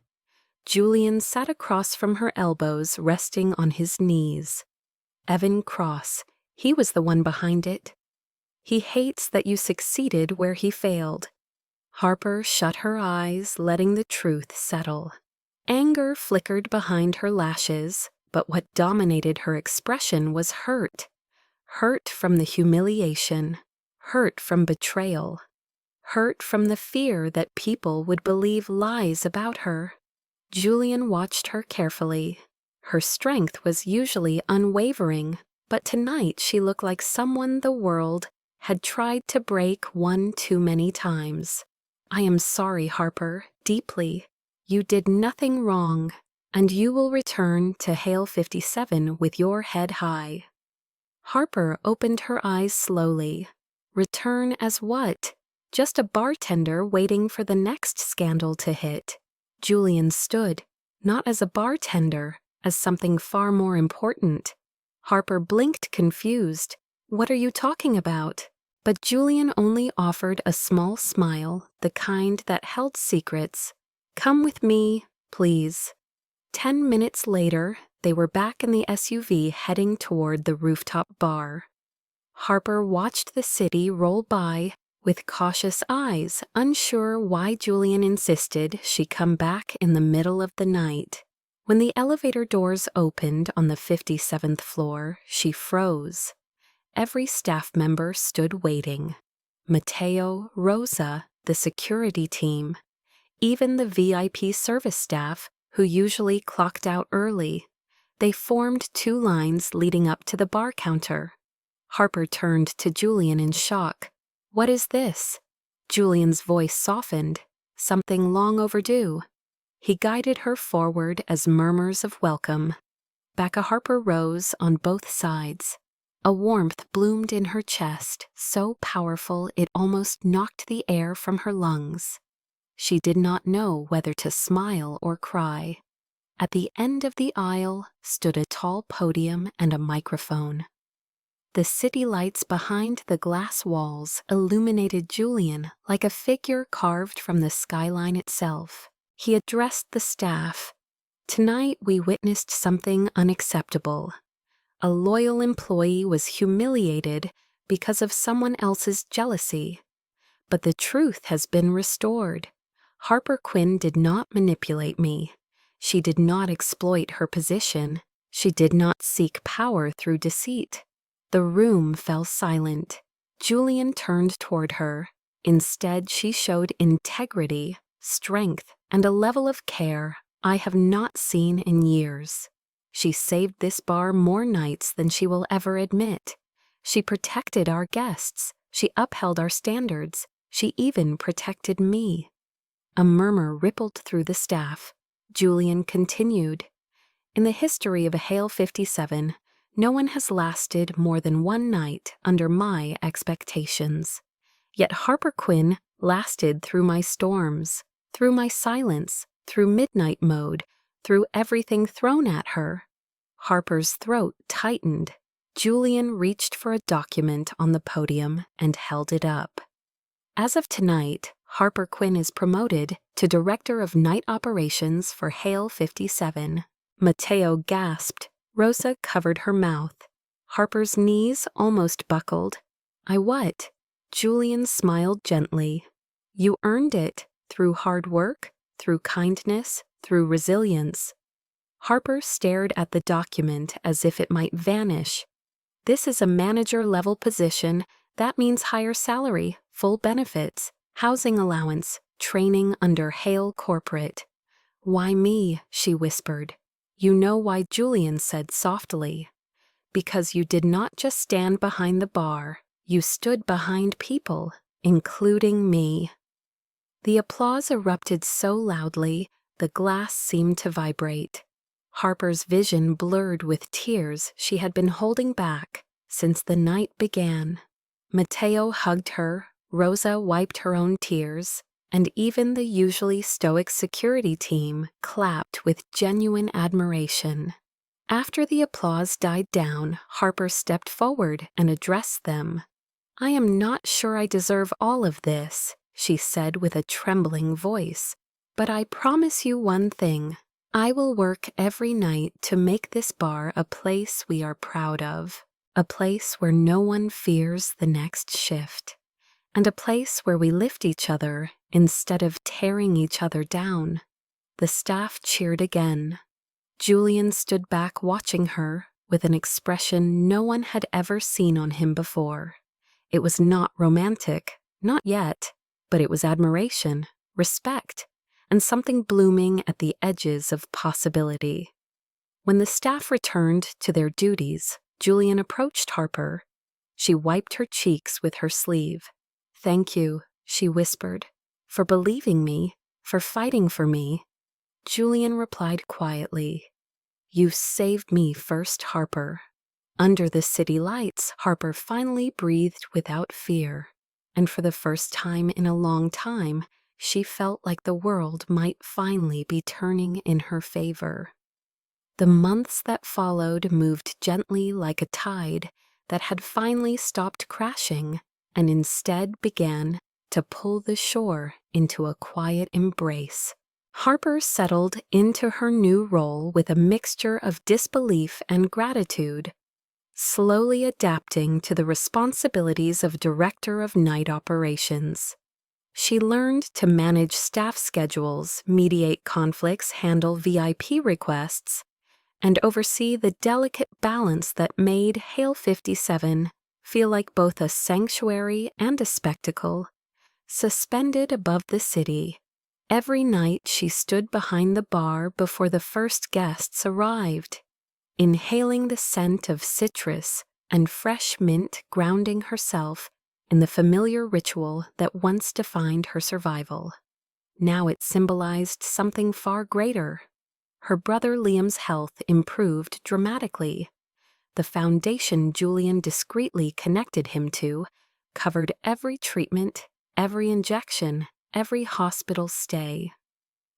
A: Julian sat across from her elbows, resting on his knees. "Evan Cross, he was the one behind it. He hates that you succeeded where he failed." Harper shut her eyes, letting the truth settle. Anger flickered behind her lashes, but what dominated her expression was hurt. Hurt from the humiliation. hurt from betrayal, hurt from the fear that people would believe lies about her. Julian watched her carefully. Her strength was usually unwavering, but tonight she looked like someone the world had tried to break one too many times. "I am sorry, Harper, deeply. You did nothing wrong, and you will return to Hale 57 with your head high." Harper opened her eyes slowly. Return as what? Just a bartender waiting for the next scandal to hit. Julian stood, not as a bartender, as something far more important. Harper blinked confused. "What are you talking about?" But Julian only offered a small smile, the kind that held secrets. "Come with me, please." 10 minutes later, they were back in the SUV heading toward the rooftop bar. Harper watched the city roll by with cautious eyes, unsure why Julian insisted she come back in the middle of the night. When the elevator doors opened on the 57th floor, she froze. Every staff member stood waiting. Mateo, Rosa, the security team, even the VIP service staff, who usually clocked out early. They formed 2 lines leading up to the bar counter. Harper turned to Julian in shock. "What is this?" Julian's voice softened. "Something long overdue." He guided her forward as murmurs of welcome. Becca Harper rose on both sides. A warmth bloomed in her chest, so powerful it almost knocked the air from her lungs. She did not know whether to smile or cry. At the end of the aisle stood a tall podium and a microphone. The city lights behind the glass walls illuminated Julian like a figure carved from the skyline itself. He addressed the staff. "Tonight we witnessed something unacceptable. A loyal employee was humiliated because of someone else's jealousy. But the truth has been restored. Harper Quinn did not manipulate me. She did not exploit her position. She did not seek power through deceit." The room fell silent. Julian turned toward her. Instead, she showed integrity, strength, and a level of care I have not seen in years. She saved this bar more nights than she will ever admit. She protected our guests. She upheld our standards. She even protected me. A murmur rippled through the staff. Julian continued. "In the history of Hale 57, no one has lasted more than 1 night under my expectations. Yet Harper Quinn lasted through my storms, through my silence, through midnight mode, through everything thrown at her." Harper's throat tightened. Julian reached for a document on the podium and held it up. "As of tonight, Harper Quinn is promoted to Director of Night Operations for Hale 57. Mateo gasped. Rosa covered her mouth. Harper's knees almost buckled. "I what?" Julian smiled gently. "You earned it, through hard work, through kindness, through resilience." Harper stared at the document as if it might vanish. "This is a manager-level position. That means higher salary, full benefits, housing allowance, training under Hale Corporate." "Why me?" she whispered. "You know why," Julian said softly. "Because you did not just stand behind the bar. You stood behind people, including me." The applause erupted so loudly, the glass seemed to vibrate. Harper's vision blurred with tears she had been holding back since the night began. Mateo hugged her, Rosa wiped her own tears, and even the usually stoic security team clapped with genuine admiration. After the applause died down, Harper stepped forward and addressed them. "I am not sure I deserve all of this," she said with a trembling voice, "but I promise you one thing. I will work every night to make this bar a place we are proud of, a place where no one fears the next shift, and a place where we lift each other instead of tearing each other down." The staff cheered again. Julian stood back watching her with an expression no one had ever seen on him before. It was not romantic, not yet, but it was admiration, respect, and something blooming at the edges of possibility. When the staff returned to their duties, Julian approached Harper. She wiped her cheeks with her sleeve. "Thank you," she whispered, "for believing me, for fighting for me." Julian replied quietly, "You saved me first, Harper." Under the city lights, Harper finally breathed without fear, and for the first time in a long time, she felt like the world might finally be turning in her favor. The months that followed moved gently like a tide that had finally stopped crashing and instead began to pull the shore into a quiet embrace. Harper settled into her new role with a mixture of disbelief and gratitude, slowly adapting to the responsibilities of director of night operations. She learned to manage staff schedules, mediate conflicts, handle VIP requests, and oversee the delicate balance that made Hale 57 feel like both a sanctuary and a spectacle, suspended above the city. Every night she stood behind the bar before the first guests arrived, inhaling the scent of citrus and fresh mint, grounding herself in the familiar ritual that once defined her survival. Now it symbolized something far greater. Her brother Liam's health improved dramatically. The foundation Julian discreetly connected him to covered every treatment, every injection, every hospital stay.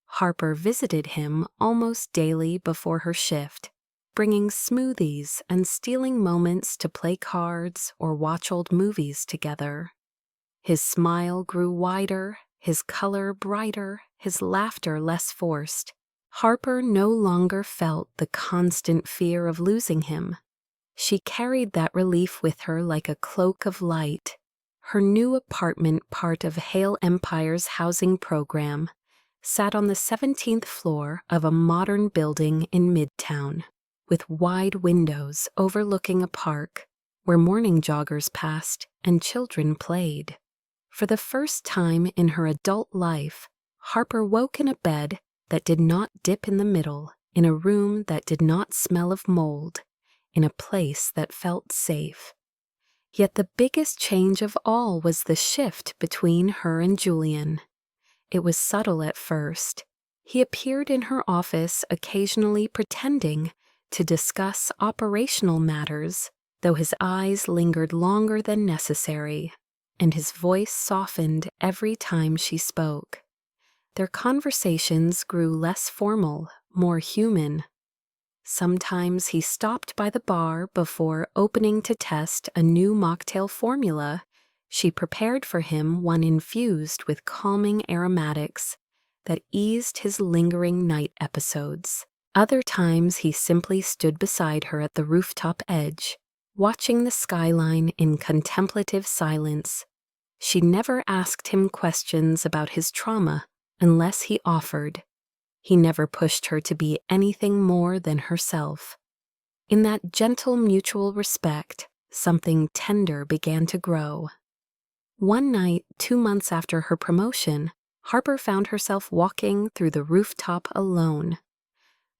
A: Harper visited him almost daily before her shift, bringing smoothies and stealing moments to play cards or watch old movies together. His smile grew wider, his color brighter, his laughter less forced. Harper no longer felt the constant fear of losing him. She carried that relief with her like a cloak of light. Her new apartment, part of Hale Empire's housing program, sat on the 17th floor of a modern building in Midtown, with wide windows overlooking a park where morning joggers passed and children played. For the first time in her adult life, Harper woke in a bed that did not dip in the middle, in a room that did not smell of mold, in a place that felt safe. Yet the biggest change of all was the shift between her and Julian. It was subtle at first. He appeared in her office occasionally pretending to discuss operational matters, though his eyes lingered longer than necessary, and his voice softened every time she spoke. Their conversations grew less formal, more human. Sometimes he stopped by the bar before opening to test a new mocktail formula. She prepared for him one infused with calming aromatics that eased his lingering night episodes. Other times he simply stood beside her at the rooftop edge, watching the skyline in contemplative silence. She never asked him questions about his trauma unless he offered. He never pushed her to be anything more than herself. In that gentle mutual respect, something tender began to grow. One night, 2 months after her promotion, Harper found herself walking through the rooftop alone.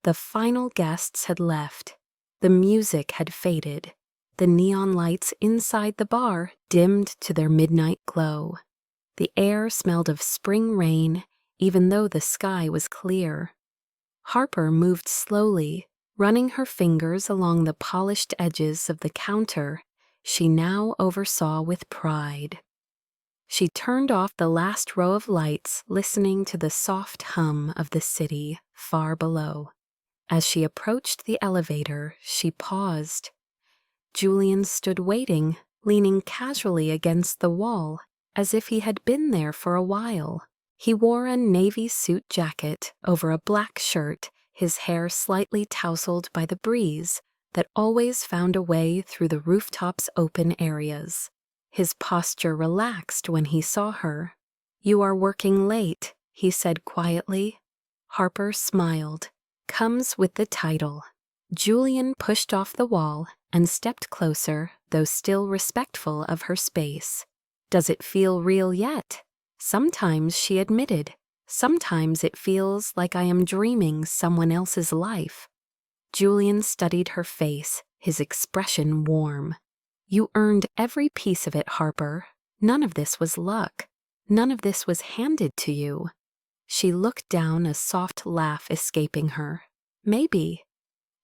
A: The final guests had left. The music had faded. The neon lights inside the bar dimmed to their midnight glow. The air smelled of spring rain, even though the sky was clear. Harper moved slowly, running her fingers along the polished edges of the counter she now oversaw with pride. She turned off the last row of lights, listening to the soft hum of the city far below. As she approached the elevator, she paused. Julian stood waiting, leaning casually against the wall, as if he had been there for a while. He wore a navy suit jacket over a black shirt, his hair slightly tousled by the breeze that always found a way through the rooftop's open areas. His posture relaxed when he saw her. "You are working late," he said quietly. Harper smiled. "Comes with the title." Julian pushed off the wall and stepped closer, though still respectful of her space. "Does it feel real yet?" "Sometimes," she admitted. "Sometimes it feels like I am dreaming someone else's life." Julian studied her face, his expression warm. "You earned every piece of it, Harper. None of this was luck. None of this was handed to you." She looked down, a soft laugh escaping her. "Maybe.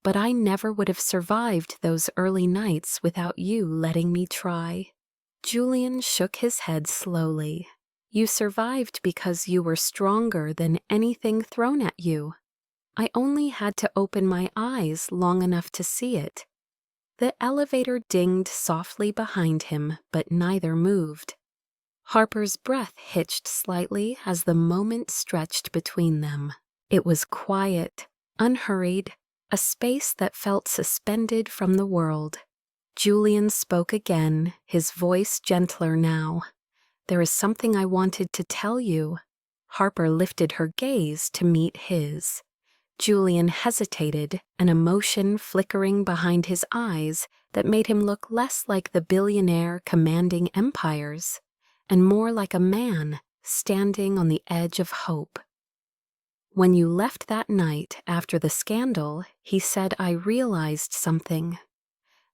A: But I never would have survived those early nights without you letting me try." Julian shook his head slowly. "You survived because you were stronger than anything thrown at you. I only had to open my eyes long enough to see it." The elevator dinged softly behind him, but neither moved. Harper's breath hitched slightly as the moment stretched between them. It was quiet, unhurried, a space that felt suspended from the world. Julian spoke again, his voice gentler now. "There is something I wanted to tell you." Harper lifted her gaze to meet his. Julian hesitated, an emotion flickering behind his eyes that made him look less like the billionaire commanding empires, and more like a man standing on the edge of hope. "When you left that night after the scandal," he said, "I realized something.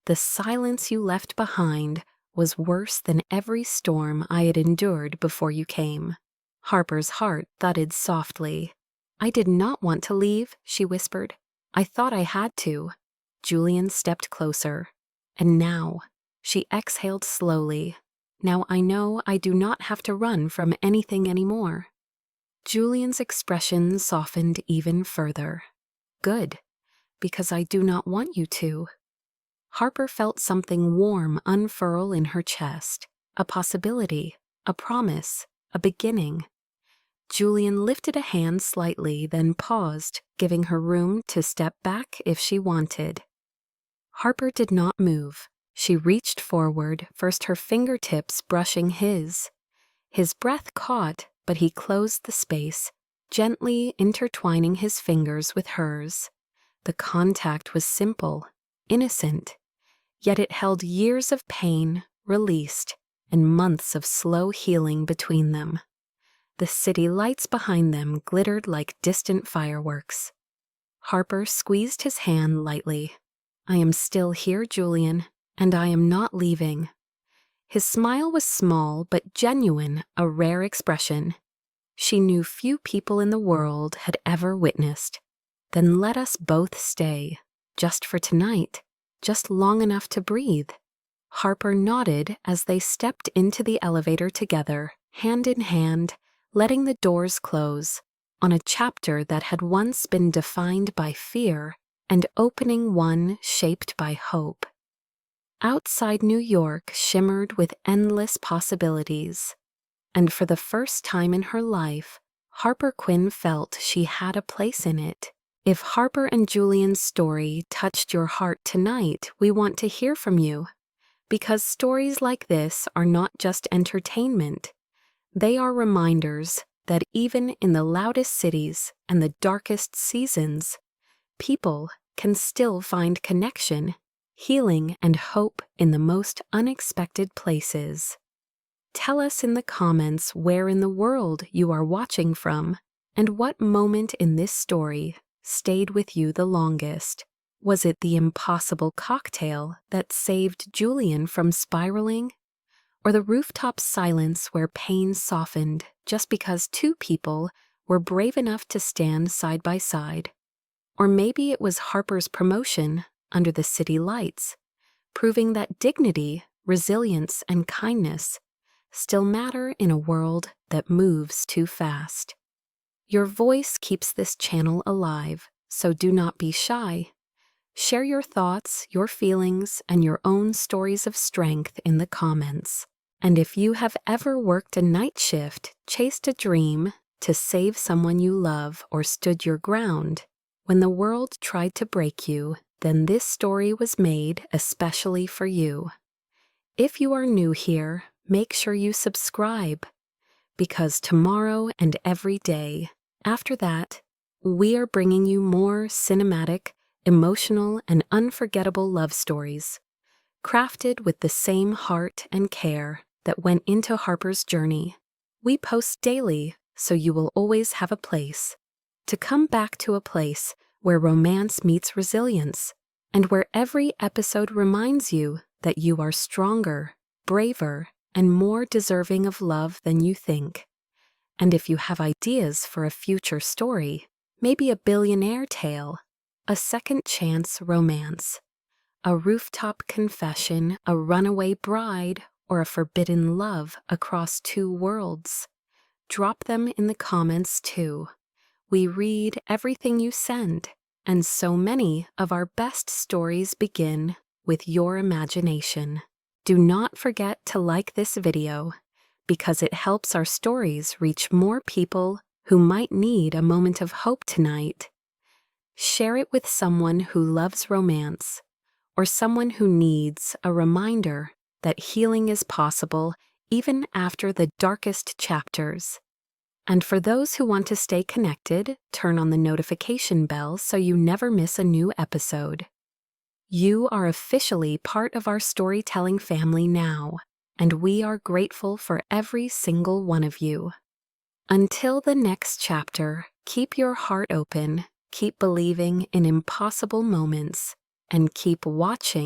A: The silence you left behind was worse than every storm I had endured before you came." Harper's heart thudded softly. "I did not want to leave," she whispered. "I thought I had to." Julian stepped closer. "And now," she exhaled slowly, "now I know I do not have to run from anything anymore." Julian's expression softened even further. "Good, because I do not want you to." Harper felt something warm unfurl in her chest, a possibility, a promise, a beginning. Julian lifted a hand slightly, then paused, giving her room to step back if she wanted. Harper did not move. She reached forward, first her fingertips brushing his. His breath caught, but he closed the space, gently intertwining his fingers with hers. The contact was simple, innocent, yet it held years of pain, released, and months of slow healing between them. The city lights behind them glittered like distant fireworks. Harper squeezed his hand lightly. "I am still here, Julian, and I am not leaving." His smile was small but genuine, a rare expression. She knew few people in the world had ever witnessed. "Then let us both stay, just for tonight, just long enough to breathe." Harper nodded as they stepped into the elevator together, hand in hand, letting the doors close, on a chapter that had once been defined by fear and opening one shaped by hope. Outside New York shimmered with endless possibilities, and for the first time in her life, Harper Quinn felt she had a place in it. If Harper and Julian's story touched your heart tonight, we want to hear from you, because stories like this are not just entertainment. They are reminders that even in the loudest cities and the darkest seasons, people can still find connection, healing, and hope in the most unexpected places. Tell us in the comments where in the world you are watching from, and what moment in this story stayed with you the longest. Was it the impossible cocktail that saved Julian from spiraling? Or the rooftop silence where pain softened just because two people were brave enough to stand side by side? Or maybe it was Harper's promotion under the city lights, proving that dignity, resilience, and kindness still matter in a world that moves too fast. Your voice keeps this channel alive, so do not be shy. Share your thoughts, your feelings, and your own stories of strength in the comments. And if you have ever worked a night shift, chased a dream, to save someone you love, or stood your ground when the world tried to break you, then this story was made especially for you. If you are new here, make sure you subscribe, because tomorrow and every day after that, we are bringing you more cinematic, emotional and unforgettable love stories, crafted with the same heart and care that went into Harper's journey. We post daily, so you will always have a place to come back to, a place where romance meets resilience, and where every episode reminds you that you are stronger, braver, and more deserving of love than you think. And if you have ideas for a future story, maybe a billionaire tale, a second chance romance, a rooftop confession, a runaway bride, or a forbidden love across two worlds, drop them in the comments too. We read everything you send, and so many of our best stories begin with your imagination. Do not forget to like this video, because it helps our stories reach more people who might need a moment of hope tonight. Share it with someone who loves romance, or someone who needs a reminder that healing is possible even after the darkest chapters. And for those who want to stay connected, turn on the notification bell so you never miss a new episode. You are officially part of our storytelling family now, and we are grateful for every single one of you. Until the next chapter, keep your heart open, keep believing in impossible moments, and keep watching